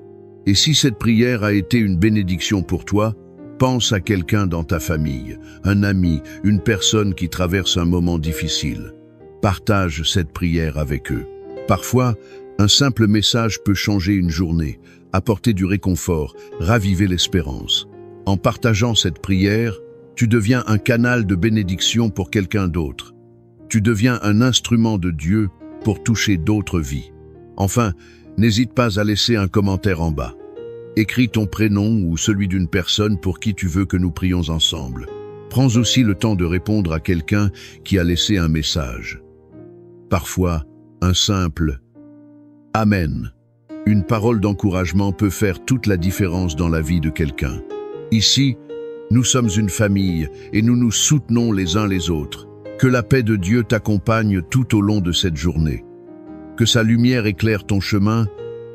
Et si cette prière a été une bénédiction pour toi, pense à quelqu'un dans ta famille, un ami, une personne qui traverse un moment difficile. Partage cette prière avec eux. Parfois, un simple message peut changer une journée, apporter du réconfort, raviver l'espérance. En partageant cette prière, tu deviens un canal de bénédiction pour quelqu'un d'autre. Tu deviens un instrument de Dieu pour toucher d'autres vies. Enfin, n'hésite pas à laisser un commentaire en bas. Écris ton prénom ou celui d'une personne pour qui tu veux que nous prions ensemble. Prends aussi le temps de répondre à quelqu'un qui a laissé un message. Parfois, un simple « Amen », une parole d'encouragement peut faire toute la différence dans la vie de quelqu'un. Ici, nous sommes une famille et nous nous soutenons les uns les autres. Que la paix de Dieu t'accompagne tout au long de cette journée. Que sa lumière éclaire ton chemin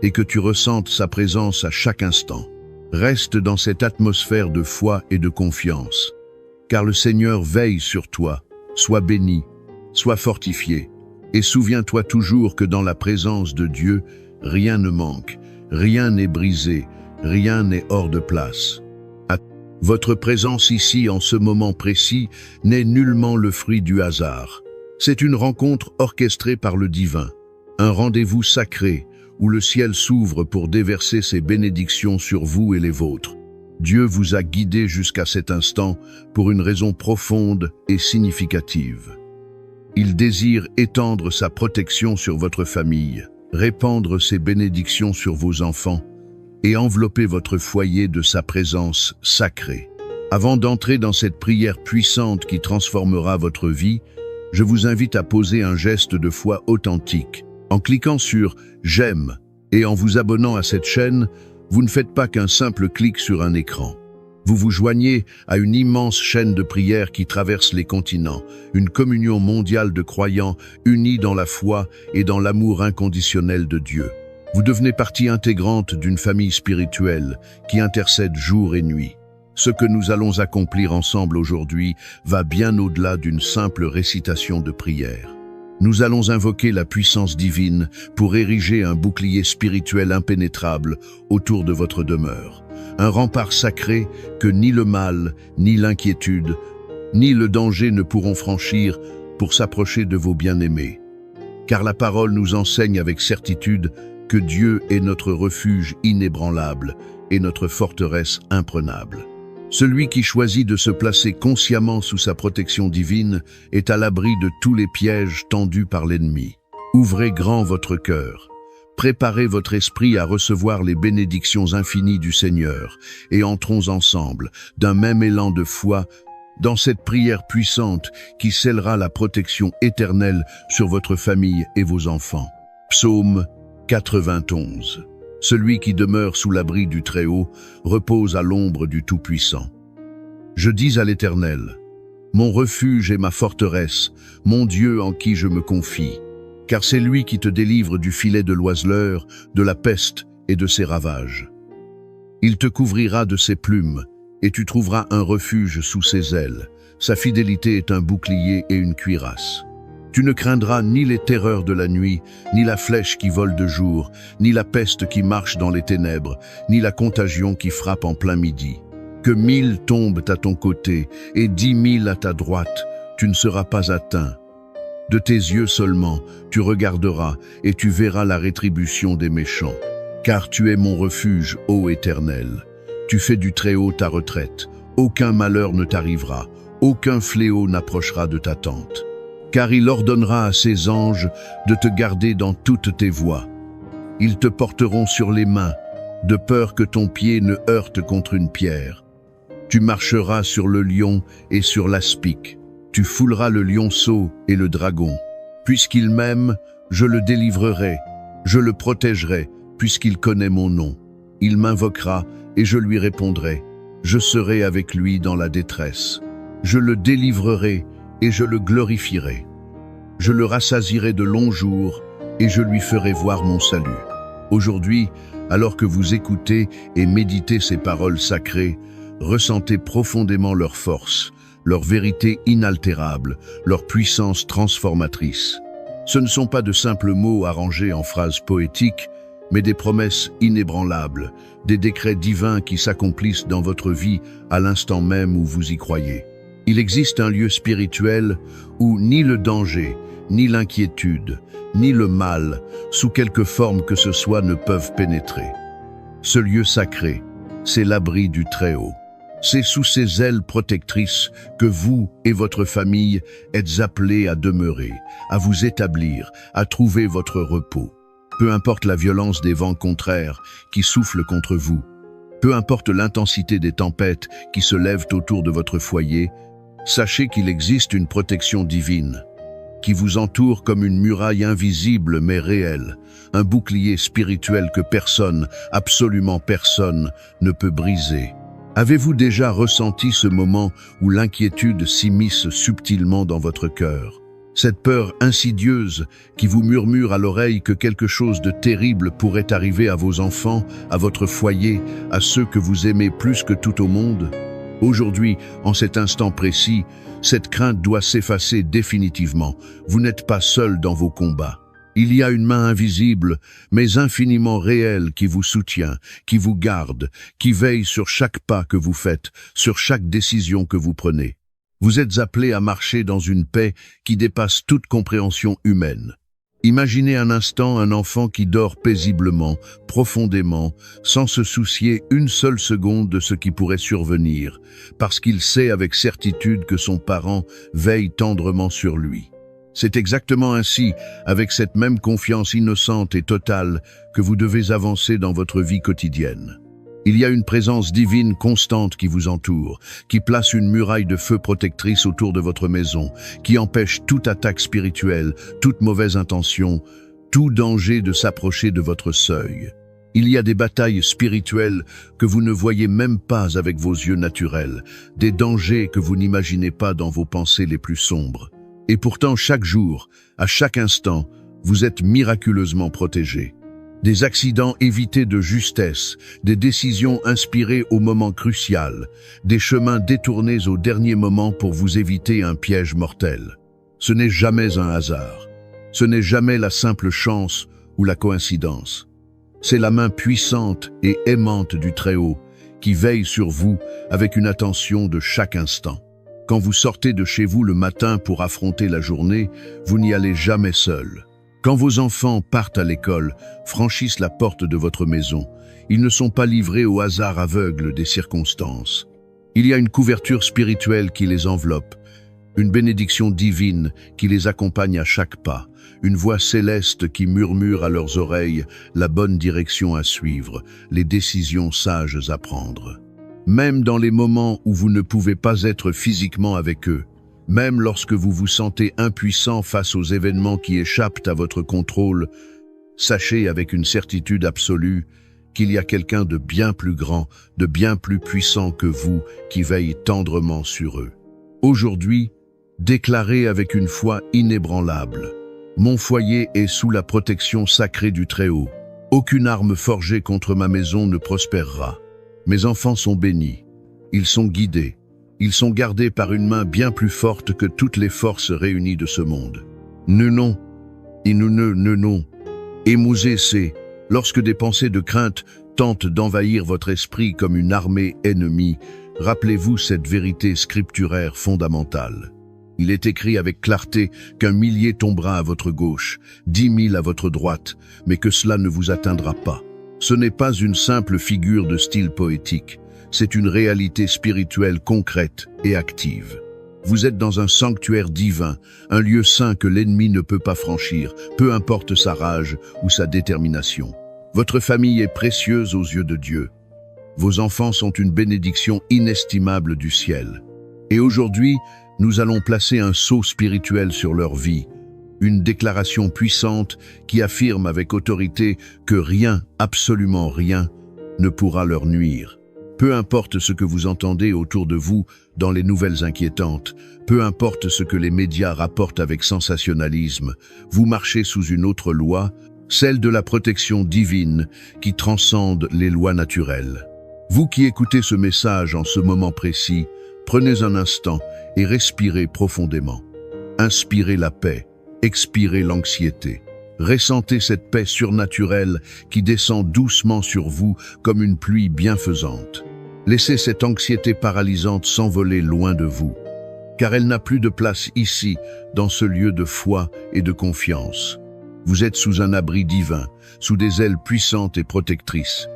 et que tu ressentes sa présence à chaque instant. Reste dans cette atmosphère de foi et de confiance, car le Seigneur veille sur toi. Sois béni, sois fortifié, et souviens-toi toujours que dans la présence de Dieu, rien ne manque, rien n'est brisé, rien n'est hors de place. Votre présence ici en ce moment précis n'est nullement le fruit du hasard. C'est une rencontre orchestrée par le divin, un rendez-vous sacré où le ciel s'ouvre pour déverser ses bénédictions sur vous et les vôtres. Dieu vous a guidé jusqu'à cet instant pour une raison profonde et significative. Il désire étendre sa protection sur votre famille, répandre ses bénédictions sur vos enfants et envelopper votre foyer de sa présence sacrée. Avant d'entrer dans cette prière puissante qui transformera votre vie, je vous invite à poser un geste de foi authentique. En cliquant sur « J'aime » et en vous abonnant à cette chaîne, vous ne faites pas qu'un simple clic sur un écran. Vous vous joignez à une immense chaîne de prières qui traverse les continents, une communion mondiale de croyants unis dans la foi et dans l'amour inconditionnel de Dieu. Vous devenez partie intégrante d'une famille spirituelle qui intercède jour et nuit. Ce que nous allons accomplir ensemble aujourd'hui va bien au-delà d'une simple récitation de prière. Nous allons invoquer la puissance divine pour ériger un bouclier spirituel impénétrable autour de votre demeure. Un rempart sacré que ni le mal, ni l'inquiétude, ni le danger ne pourront franchir pour s'approcher de vos bien-aimés. Car la parole nous enseigne avec certitude que Dieu est notre refuge inébranlable et notre forteresse imprenable. Celui qui choisit de se placer consciemment sous sa protection divine est à l'abri de tous les pièges tendus par l'ennemi. Ouvrez grand votre cœur. Préparez votre esprit à recevoir les bénédictions infinies du Seigneur et entrons ensemble, d'un même élan de foi, dans cette prière puissante qui scellera la protection éternelle sur votre famille et vos enfants. Psaume 91. Celui qui demeure sous l'abri du Très-Haut repose à l'ombre du Tout-Puissant. Je dis à l'Éternel, mon refuge et ma forteresse, mon Dieu en qui je me confie, car c'est lui qui te délivre du filet de l'oiseleur, de la peste et de ses ravages. Il te couvrira de ses plumes, et tu trouveras un refuge sous ses ailes. Sa fidélité est un bouclier et une cuirasse. Tu ne craindras ni les terreurs de la nuit, ni la flèche qui vole de jour, ni la peste qui marche dans les ténèbres, ni la contagion qui frappe en plein midi. Que 1000 tombent à ton côté et 10 000 à ta droite, tu ne seras pas atteint. De tes yeux seulement, tu regarderas et tu verras la rétribution des méchants. Car tu es mon refuge, ô Éternel. Tu fais du Très-Haut ta retraite. Aucun malheur ne t'arrivera, aucun fléau n'approchera de ta tente. Car il ordonnera à ses anges de te garder dans toutes tes voies. Ils te porteront sur les mains, de peur que ton pied ne heurte contre une pierre. Tu marcheras sur le lion et sur l'aspic. Tu fouleras le lionceau et le dragon. Puisqu'il m'aime, je le délivrerai, je le protégerai, puisqu'il connaît mon nom. Il m'invoquera et je lui répondrai. Je serai avec lui dans la détresse. Je le délivrerai et je le glorifierai. Je le rassasierai de longs jours et je lui ferai voir mon salut. Aujourd'hui, alors que vous écoutez et méditez ces paroles sacrées, ressentez profondément leur force, leur vérité inaltérable, leur puissance transformatrice. Ce ne sont pas de simples mots arrangés en phrases poétiques, mais des promesses inébranlables, des décrets divins qui s'accomplissent dans votre vie à l'instant même où vous y croyez. Il existe un lieu spirituel où ni le danger, ni l'inquiétude, ni le mal, sous quelque forme que ce soit, ne peuvent pénétrer. Ce lieu sacré, c'est l'abri du Très-Haut. C'est sous ses ailes protectrices que vous et votre famille êtes appelés à demeurer, à vous établir, à trouver votre repos. Peu importe la violence des vents contraires qui soufflent contre vous, peu importe l'intensité des tempêtes qui se lèvent autour de votre foyer, sachez qu'il existe une protection divine qui vous entoure comme une muraille invisible mais réelle, un bouclier spirituel que personne, absolument personne, ne peut briser. Avez-vous déjà ressenti ce moment où l'inquiétude s'immisce subtilement dans votre cœur? Cette peur insidieuse qui vous murmure à l'oreille que quelque chose de terrible pourrait arriver à vos enfants, à votre foyer, à ceux que vous aimez plus que tout au monde? Aujourd'hui, en cet instant précis, cette crainte doit s'effacer définitivement. Vous n'êtes pas seul dans vos combats. Il y a une main invisible, mais infiniment réelle qui vous soutient, qui vous garde, qui veille sur chaque pas que vous faites, sur chaque décision que vous prenez. Vous êtes appelés à marcher dans une paix qui dépasse toute compréhension humaine. Imaginez un instant un enfant qui dort paisiblement, profondément, sans se soucier une seule seconde de ce qui pourrait survenir, parce qu'il sait avec certitude que son parent veille tendrement sur lui. C'est exactement ainsi, avec cette même confiance innocente et totale, que vous devez avancer dans votre vie quotidienne. Il y a une présence divine constante qui vous entoure, qui place une muraille de feu protectrice autour de votre maison, qui empêche toute attaque spirituelle, toute mauvaise intention, tout danger de s'approcher de votre seuil. Il y a des batailles spirituelles que vous ne voyez même pas avec vos yeux naturels, des dangers que vous n'imaginez pas dans vos pensées les plus sombres. Et pourtant, chaque jour, à chaque instant, vous êtes miraculeusement protégés. Des accidents évités de justesse, des décisions inspirées au moment crucial, des chemins détournés au dernier moment pour vous éviter un piège mortel. Ce n'est jamais un hasard. Ce n'est jamais la simple chance ou la coïncidence. C'est la main puissante et aimante du Très-Haut qui veille sur vous avec une attention de chaque instant. Quand vous sortez de chez vous le matin pour affronter la journée, vous n'y allez jamais seul. Quand vos enfants partent à l'école, franchissent la porte de votre maison, ils ne sont pas livrés au hasard aveugle des circonstances. Il y a une couverture spirituelle qui les enveloppe, une bénédiction divine qui les accompagne à chaque pas, une voix céleste qui murmure à leurs oreilles la bonne direction à suivre, les décisions sages à prendre. Même dans les moments où vous ne pouvez pas être physiquement avec eux, même lorsque vous vous sentez impuissant face aux événements qui échappent à votre contrôle, sachez avec une certitude absolue qu'il y a quelqu'un de bien plus grand, de bien plus puissant que vous qui veille tendrement sur eux. Aujourd'hui, déclarez avec une foi inébranlable: mon foyer est sous la protection sacrée du Très-Haut. Aucune arme forgée contre ma maison ne prospérera. Mes enfants sont bénis. Ils sont guidés. Ils sont gardés par une main bien plus forte que toutes les forces réunies de ce monde. Non, non. Émousez, c'est lorsque des pensées de crainte tentent d'envahir votre esprit comme une armée ennemie, rappelez-vous cette vérité scripturaire fondamentale. Il est écrit avec clarté qu'un millier tombera à votre gauche, 10 000 à votre droite, mais que cela ne vous atteindra pas. Ce n'est pas une simple figure de style poétique, c'est une réalité spirituelle concrète et active. Vous êtes dans un sanctuaire divin, un lieu saint que l'ennemi ne peut pas franchir, peu importe sa rage ou sa détermination. Votre famille est précieuse aux yeux de Dieu. Vos enfants sont une bénédiction inestimable du ciel. Et aujourd'hui, nous allons placer un sceau spirituel sur leur vie, une déclaration puissante qui affirme avec autorité que rien, absolument rien, ne pourra leur nuire. Peu importe ce que vous entendez autour de vous dans les nouvelles inquiétantes, peu importe ce que les médias rapportent avec sensationnalisme, vous marchez sous une autre loi, celle de la protection divine qui transcende les lois naturelles. Vous qui écoutez ce message en ce moment précis, prenez un instant et respirez profondément. Inspirez la paix, expirez l'anxiété. Ressentez cette paix surnaturelle qui descend doucement sur vous comme une pluie bienfaisante. Laissez cette anxiété paralysante s'envoler loin de vous, car elle n'a plus de place ici, dans ce lieu de foi et de confiance. Vous êtes sous un abri divin, sous des ailes puissantes et protectrices.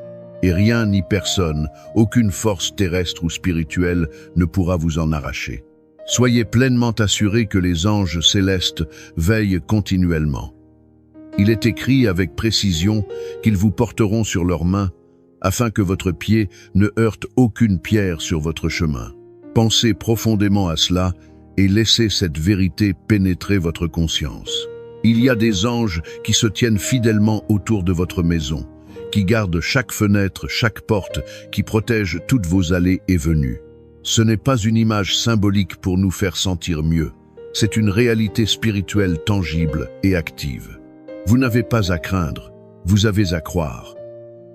Et rien ni personne, aucune force terrestre ou spirituelle ne pourra vous en arracher. Soyez pleinement assurés que les anges célestes veillent continuellement. Il est écrit avec précision qu'ils vous porteront sur leurs mains afin que votre pied ne heurte aucune pierre sur votre chemin. Pensez profondément à cela et laissez cette vérité pénétrer votre conscience. Il y a des anges qui se tiennent fidèlement autour de votre maison, qui gardent chaque fenêtre, chaque porte, qui protègent toutes vos allées et venues. Ce n'est pas une image symbolique pour nous faire sentir mieux, c'est une réalité spirituelle tangible et active. Vous n'avez pas à craindre, vous avez à croire.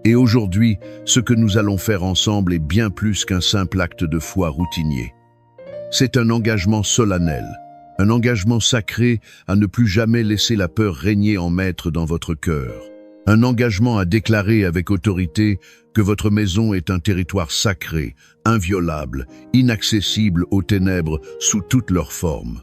Et aujourd'hui, ce que nous allons faire ensemble est bien plus qu'un simple acte de foi routinier. C'est un engagement solennel, un engagement sacré à ne plus jamais laisser la peur régner en maître dans votre cœur. Un engagement à déclarer avec autorité que votre maison est un territoire sacré, inviolable, inaccessible aux ténèbres sous toutes leurs formes.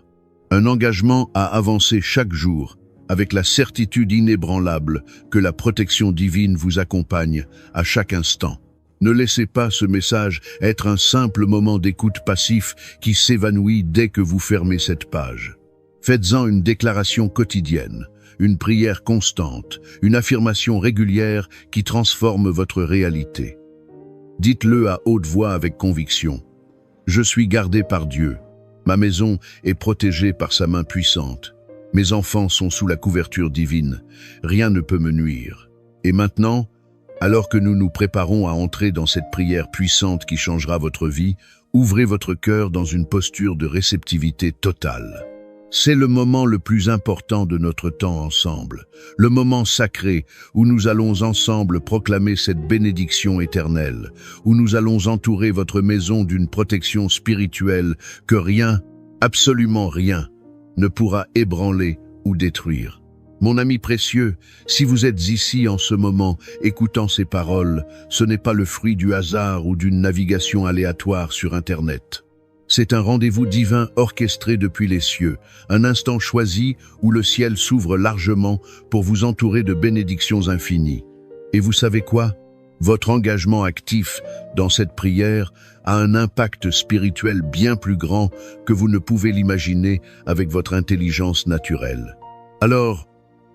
Un engagement à avancer chaque jour, avec la certitude inébranlable que la protection divine vous accompagne à chaque instant. Ne laissez pas ce message être un simple moment d'écoute passif qui s'évanouit dès que vous fermez cette page. Faites-en une déclaration quotidienne, une prière constante, une affirmation régulière qui transforme votre réalité. Dites-le à haute voix avec conviction. Je suis gardé par Dieu. Ma maison est protégée par sa main puissante. Mes enfants sont sous la couverture divine. Rien ne peut me nuire. Et maintenant, alors que nous nous préparons à entrer dans cette prière puissante qui changera votre vie, ouvrez votre cœur dans une posture de réceptivité totale. C'est le moment le plus important de notre temps ensemble, le moment sacré où nous allons ensemble proclamer cette bénédiction éternelle, où nous allons entourer votre maison d'une protection spirituelle que rien, absolument rien, ne pourra ébranler ou détruire. Mon ami précieux, si vous êtes ici en ce moment, écoutant ces paroles, ce n'est pas le fruit du hasard ou d'une navigation aléatoire sur Internet. C'est un rendez-vous divin orchestré depuis les cieux, un instant choisi où le ciel s'ouvre largement pour vous entourer de bénédictions infinies. Et vous savez quoi? Votre engagement actif dans cette prière a un impact spirituel bien plus grand que vous ne pouvez l'imaginer avec votre intelligence naturelle. Alors,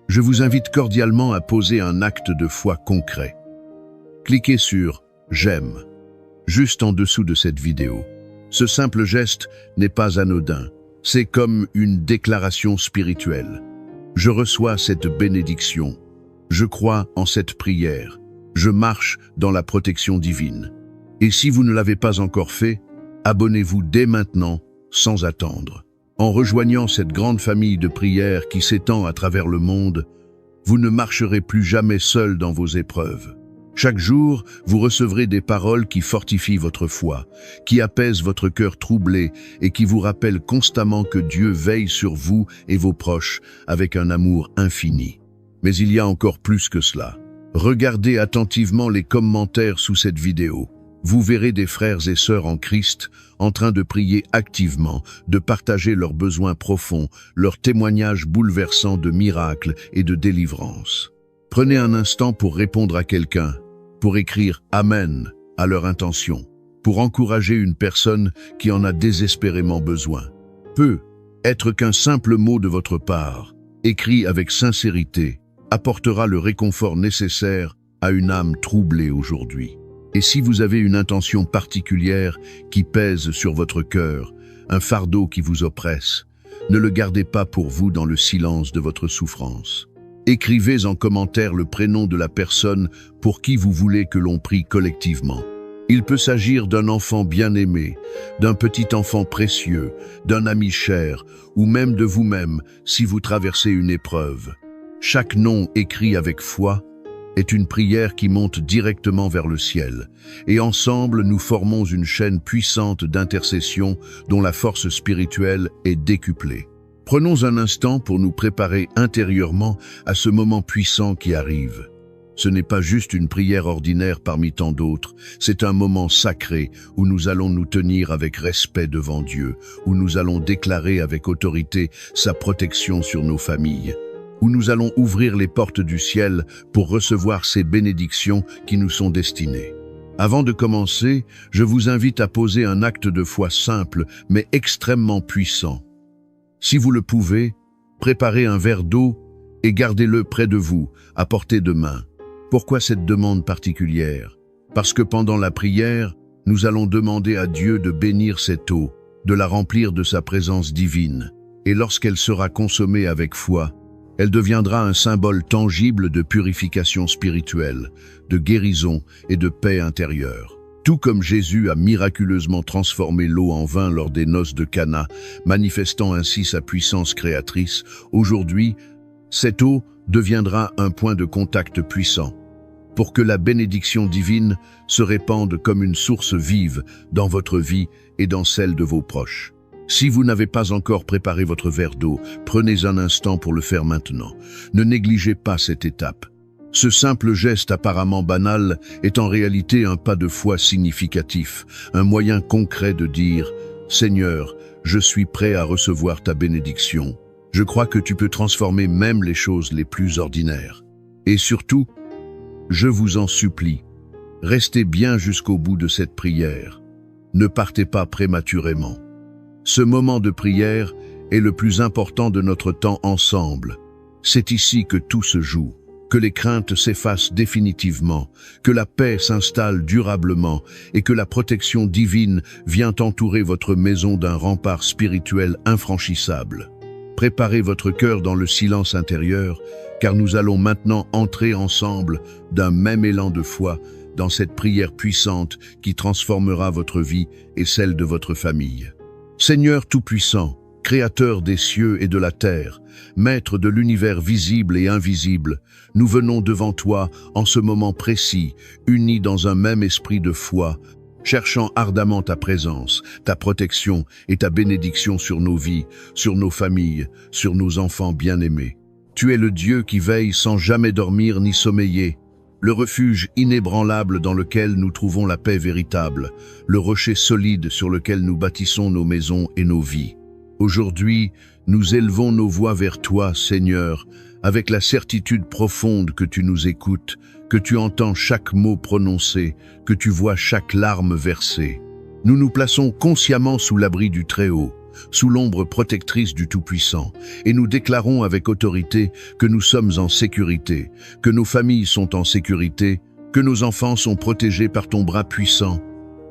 je vous invite cordialement à poser un acte de foi concret. Cliquez sur « J'aime » juste en dessous de cette vidéo. Ce simple geste n'est pas anodin, c'est comme une déclaration spirituelle. Je reçois cette bénédiction, je crois en cette prière, Je marche dans la protection divine. Et si vous ne l'avez pas encore fait, abonnez-vous dès maintenant, sans attendre. En rejoignant cette grande famille de prières qui s'étend à travers le monde, vous ne marcherez plus jamais seul dans vos épreuves. Chaque jour, vous recevrez des paroles qui fortifient votre foi, qui apaisent votre cœur troublé et qui vous rappellent constamment que Dieu veille sur vous et vos proches avec un amour infini. Mais il y a encore plus que cela. Regardez attentivement les commentaires sous cette vidéo. Vous verrez des frères et sœurs en Christ en train de prier activement, de partager leurs besoins profonds, leurs témoignages bouleversants de miracles et de délivrance. Prenez un instant pour répondre à quelqu'un, pour écrire « Amen » à leur intention, pour encourager une personne qui en a désespérément besoin. Peut être qu'un simple mot de votre part, écrit avec sincérité, apportera le réconfort nécessaire à une âme troublée aujourd'hui. Et si vous avez une intention particulière qui pèse sur votre cœur, un fardeau qui vous oppresse, ne le gardez pas pour vous dans le silence de votre souffrance. Écrivez en commentaire le prénom de la personne pour qui vous voulez que l'on prie collectivement. Il peut s'agir d'un enfant bien-aimé, d'un petit enfant précieux, d'un ami cher, ou même de vous-même si vous traversez une épreuve. Chaque nom écrit avec foi est une prière qui monte directement vers le ciel, et ensemble nous formons une chaîne puissante d'intercession dont la force spirituelle est décuplée. Prenons un instant pour nous préparer intérieurement à ce moment puissant qui arrive. Ce n'est pas juste une prière ordinaire parmi tant d'autres, c'est un moment sacré où nous allons nous tenir avec respect devant Dieu, où nous allons déclarer avec autorité sa protection sur nos familles, où nous allons ouvrir les portes du ciel pour recevoir ces bénédictions qui nous sont destinées. Avant de commencer, je vous invite à poser un acte de foi simple mais extrêmement puissant. Si vous le pouvez, préparez un verre d'eau et gardez-le près de vous, à portée de main. Pourquoi cette demande particulière? Parce que pendant la prière, nous allons demander à Dieu de bénir cette eau, de la remplir de sa présence divine. Et lorsqu'elle sera consommée avec foi, elle deviendra un symbole tangible de purification spirituelle, de guérison et de paix intérieure. Tout comme Jésus a miraculeusement transformé l'eau en vin lors des noces de Cana, manifestant ainsi sa puissance créatrice, aujourd'hui, cette eau deviendra un point de contact puissant, pour que la bénédiction divine se répande comme une source vive dans votre vie et dans celle de vos proches. Si vous n'avez pas encore préparé votre verre d'eau, prenez un instant pour le faire maintenant. Ne négligez pas cette étape. Ce simple geste apparemment banal est en réalité un pas de foi significatif, un moyen concret de dire « Seigneur, je suis prêt à recevoir ta bénédiction. Je crois que tu peux transformer même les choses les plus ordinaires. Et surtout, je vous en supplie, restez bien jusqu'au bout de cette prière. Ne partez pas prématurément. Ce moment de prière est le plus important de notre temps ensemble. C'est ici que tout se joue, que les craintes s'effacent définitivement, que la paix s'installe durablement et que la protection divine vient entourer votre maison d'un rempart spirituel infranchissable. Préparez votre cœur dans le silence intérieur, car nous allons maintenant entrer ensemble d'un même élan de foi dans cette prière puissante qui transformera votre vie et celle de votre famille. Seigneur Tout-Puissant, Créateur des cieux et de la terre, Maître de l'univers visible et invisible, nous venons devant toi en ce moment précis, unis dans un même esprit de foi, cherchant ardemment ta présence, ta protection et ta bénédiction sur nos vies, sur nos familles, sur nos enfants bien-aimés. Tu es le Dieu qui veille sans jamais dormir ni sommeiller, le refuge inébranlable dans lequel nous trouvons la paix véritable, le rocher solide sur lequel nous bâtissons nos maisons et nos vies. Aujourd'hui, nous élevons nos voix vers toi, Seigneur, avec la certitude profonde que tu nous écoutes, que tu entends chaque mot prononcé, que tu vois chaque larme versée. Nous nous plaçons consciemment sous l'abri du Très-Haut, sous l'ombre protectrice du Tout-Puissant, et nous déclarons avec autorité que nous sommes en sécurité, que nos familles sont en sécurité, que nos enfants sont protégés par ton bras puissant,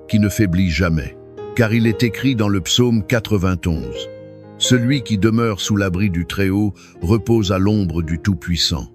qui ne faiblit jamais. Car il est écrit dans le psaume 91, « Celui qui demeure sous l'abri du Très-Haut repose à l'ombre du Tout-Puissant. »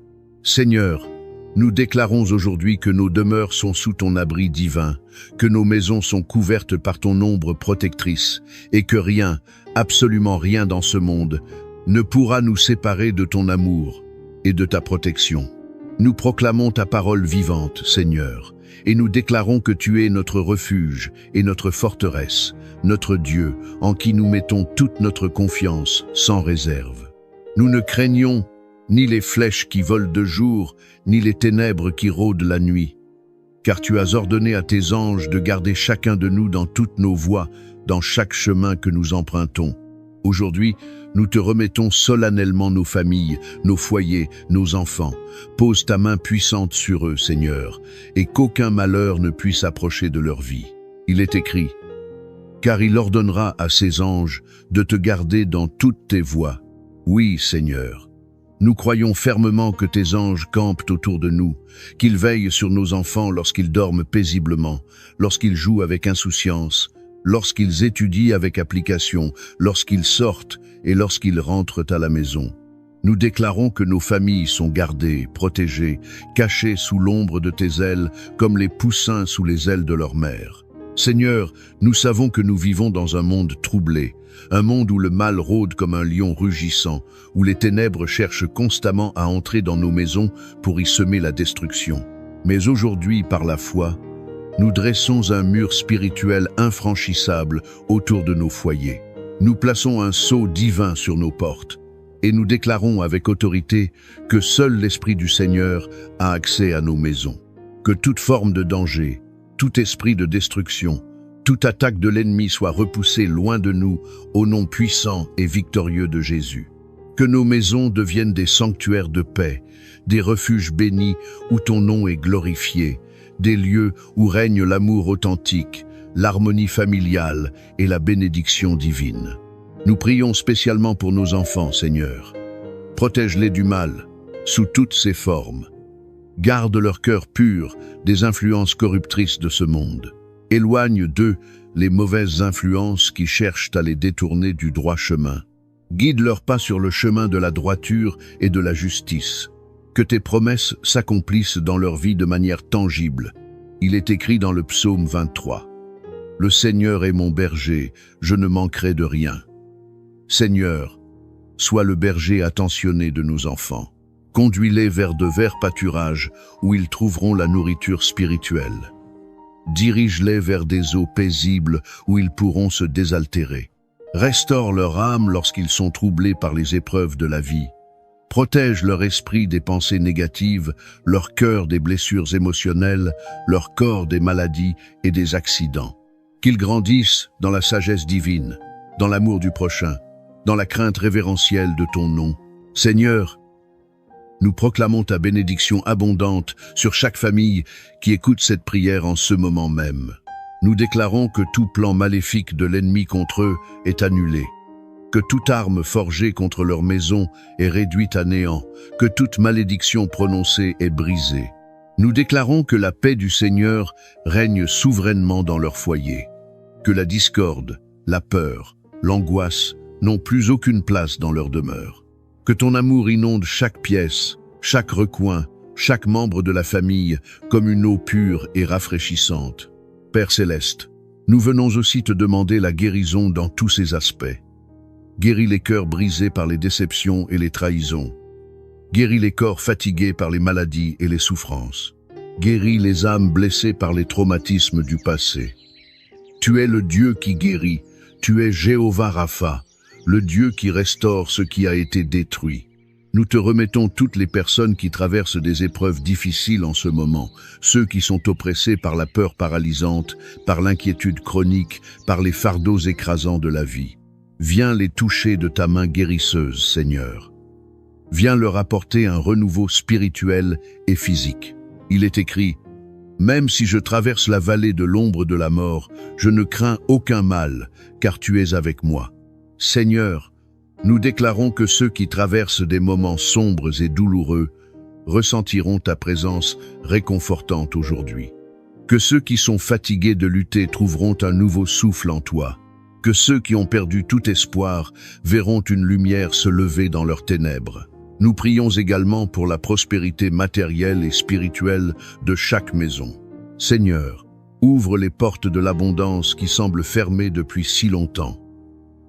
Seigneur, Nous déclarons aujourd'hui que nos demeures sont sous ton abri divin, que nos maisons sont couvertes par ton ombre protectrice, et que rien, absolument rien dans ce monde, ne pourra nous séparer de ton amour et de ta protection. Nous proclamons ta parole vivante, Seigneur, et nous déclarons que tu es notre refuge et notre forteresse, notre Dieu, en qui nous mettons toute notre confiance sans réserve. Nous ne craignons ni les flèches qui volent de jour, ni les ténèbres qui rôdent la nuit. Car tu as ordonné à tes anges de garder chacun de nous dans toutes nos voies, dans chaque chemin que nous empruntons. Aujourd'hui, nous te remettons solennellement nos familles, nos foyers, nos enfants. Pose ta main puissante sur eux, Seigneur, et qu'aucun malheur ne puisse approcher de leur vie. Il est écrit, « Car il ordonnera à ses anges de te garder dans toutes tes voies. » Oui, Seigneur. Nous croyons fermement que tes anges campent autour de nous, qu'ils veillent sur nos enfants lorsqu'ils dorment paisiblement, lorsqu'ils jouent avec insouciance, lorsqu'ils étudient avec application, lorsqu'ils sortent et lorsqu'ils rentrent à la maison. Nous déclarons que nos familles sont gardées, protégées, cachées sous l'ombre de tes ailes, comme les poussins sous les ailes de leur mère. Seigneur, nous savons que nous vivons dans un monde troublé, un monde où le mal rôde comme un lion rugissant, où les ténèbres cherchent constamment à entrer dans nos maisons pour y semer la destruction. Mais aujourd'hui, par la foi, nous dressons un mur spirituel infranchissable autour de nos foyers. Nous plaçons un sceau divin sur nos portes et nous déclarons avec autorité que seul l'Esprit du Seigneur a accès à nos maisons. Que toute forme de danger, tout esprit de destruction, toute attaque de l'ennemi soit repoussée loin de nous au nom puissant et victorieux de Jésus. Que nos maisons deviennent des sanctuaires de paix, des refuges bénis où ton nom est glorifié, des lieux où règne l'amour authentique, l'harmonie familiale et la bénédiction divine. Nous prions spécialement pour nos enfants, Seigneur. Protège-les du mal, sous toutes ses formes. Garde leur cœur pur des influences corruptrices de ce monde. Éloigne d'eux les mauvaises influences qui cherchent à les détourner du droit chemin. Guide leurs pas sur le chemin de la droiture et de la justice. Que tes promesses s'accomplissent dans leur vie de manière tangible. Il est écrit dans le psaume 23. « Le Seigneur est mon berger, je ne manquerai de rien. » Seigneur, sois le berger attentionné de nos enfants. Conduis-les vers de verts pâturages où ils trouveront la nourriture spirituelle. Dirige-les vers des eaux paisibles où ils pourront se désaltérer. Restaure leur âme lorsqu'ils sont troublés par les épreuves de la vie. Protège leur esprit des pensées négatives, leur cœur des blessures émotionnelles, leur corps des maladies et des accidents. Qu'ils grandissent dans la sagesse divine, dans l'amour du prochain, dans la crainte révérentielle de ton nom. Seigneur, nous proclamons ta bénédiction abondante sur chaque famille qui écoute cette prière en ce moment même. Nous déclarons que tout plan maléfique de l'ennemi contre eux est annulé, que toute arme forgée contre leur maison est réduite à néant, que toute malédiction prononcée est brisée. Nous déclarons que la paix du Seigneur règne souverainement dans leur foyer, que la discorde, la peur, l'angoisse n'ont plus aucune place dans leur demeure. Que ton amour inonde chaque pièce, chaque recoin, chaque membre de la famille comme une eau pure et rafraîchissante. Père céleste, nous venons aussi te demander la guérison dans tous ses aspects. Guéris les cœurs brisés par les déceptions et les trahisons. Guéris les corps fatigués par les maladies et les souffrances. Guéris les âmes blessées par les traumatismes du passé. Tu es le Dieu qui guérit, tu es Jéhovah Rapha, le Dieu qui restaure ce qui a été détruit. Nous te remettons toutes les personnes qui traversent des épreuves difficiles en ce moment, ceux qui sont oppressés par la peur paralysante, par l'inquiétude chronique, par les fardeaux écrasants de la vie. Viens les toucher de ta main guérisseuse, Seigneur. Viens leur apporter un renouveau spirituel et physique. Il est écrit, « Même si je traverse la vallée de l'ombre de la mort, je ne crains aucun mal, car tu es avec moi. » Seigneur, nous déclarons que ceux qui traversent des moments sombres et douloureux ressentiront ta présence réconfortante aujourd'hui. Que ceux qui sont fatigués de lutter trouveront un nouveau souffle en toi. Que ceux qui ont perdu tout espoir verront une lumière se lever dans leurs ténèbres. Nous prions également pour la prospérité matérielle et spirituelle de chaque maison. Seigneur, ouvre les portes de l'abondance qui semblent fermées depuis si longtemps.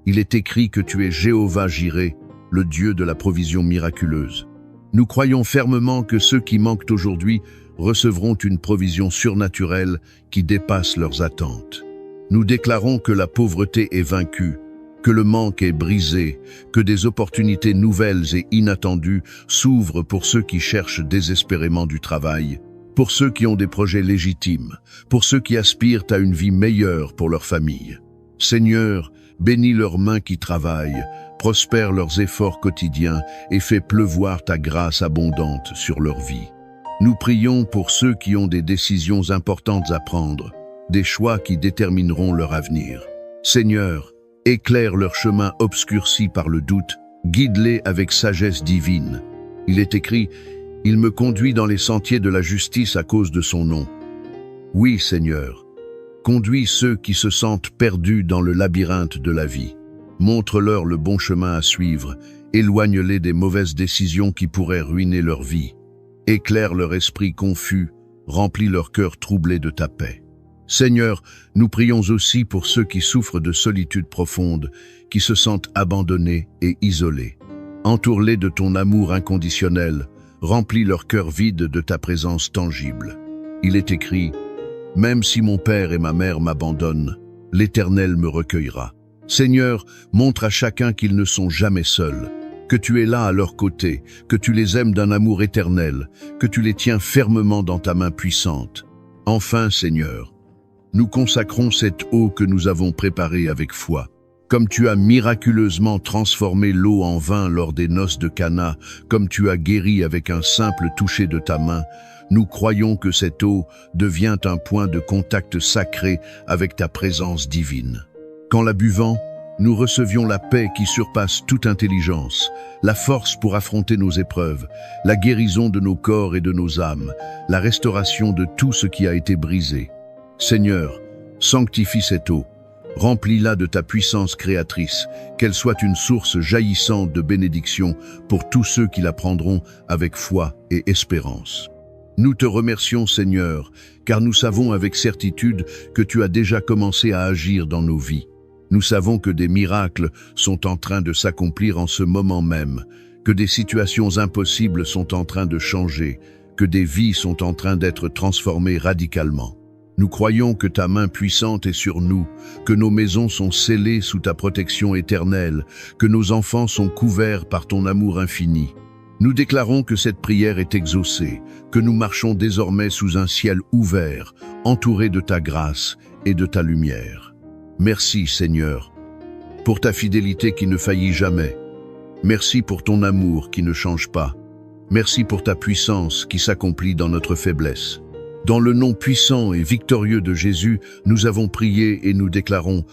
Il est écrit que tu es Jéhovah Jireh, le Dieu de la provision miraculeuse. Nous croyons fermement que ceux qui manquent aujourd'hui recevront une provision surnaturelle qui dépasse leurs attentes. Nous déclarons que la pauvreté est vaincue, que le manque est brisé, que des opportunités nouvelles et inattendues s'ouvrent pour ceux qui cherchent désespérément du travail, pour ceux qui ont des projets légitimes, pour ceux qui aspirent à une vie meilleure pour leur famille. Seigneur, bénis leurs mains qui travaillent, prospère leurs efforts quotidiens et fais pleuvoir ta grâce abondante sur leur vie. Nous prions pour ceux qui ont des décisions importantes à prendre, des choix qui détermineront leur avenir. Seigneur, éclaire leur chemin obscurci par le doute, guide-les avec sagesse divine. Il est écrit, « Il me conduit dans les sentiers de la justice à cause de son nom. » Oui, Seigneur, conduis ceux qui se sentent perdus dans le labyrinthe de la vie. Montre-leur le bon chemin à suivre, éloigne-les des mauvaises décisions qui pourraient ruiner leur vie. Éclaire leur esprit confus, remplis leur cœur troublé de ta paix. Seigneur, nous prions aussi pour ceux qui souffrent de solitude profonde, qui se sentent abandonnés et isolés. Entoure-les de ton amour inconditionnel, remplis leur cœur vide de ta présence tangible. Il est écrit, « Même si mon père et ma mère m'abandonnent, l'Éternel me recueillera. » Seigneur, montre à chacun qu'ils ne sont jamais seuls, que tu es là à leur côté, que tu les aimes d'un amour éternel, que tu les tiens fermement dans ta main puissante. Enfin, Seigneur, nous consacrons cette eau que nous avons préparée avec foi. Comme tu as miraculeusement transformé l'eau en vin lors des noces de Cana, comme tu as guéri avec un simple toucher de ta main, nous croyons que cette eau devient un point de contact sacré avec ta présence divine. Qu'en la buvant, nous recevions la paix qui surpasse toute intelligence, la force pour affronter nos épreuves, la guérison de nos corps et de nos âmes, la restauration de tout ce qui a été brisé. Seigneur, sanctifie cette eau, remplis-la de ta puissance créatrice, qu'elle soit une source jaillissante de bénédiction pour tous ceux qui la prendront avec foi et espérance. Nous te remercions, Seigneur, car nous savons avec certitude que tu as déjà commencé à agir dans nos vies. Nous savons que des miracles sont en train de s'accomplir en ce moment même, que des situations impossibles sont en train de changer, que des vies sont en train d'être transformées radicalement. Nous croyons que ta main puissante est sur nous, que nos maisons sont scellées sous ta protection éternelle, que nos enfants sont couverts par ton amour infini. Nous déclarons que cette prière est exaucée, que nous marchons désormais sous un ciel ouvert, entouré de ta grâce et de ta lumière. Merci, Seigneur, pour ta fidélité qui ne faillit jamais. Merci pour ton amour qui ne change pas. Merci pour ta puissance qui s'accomplit dans notre faiblesse. Dans le nom puissant et victorieux de Jésus, nous avons prié et nous déclarons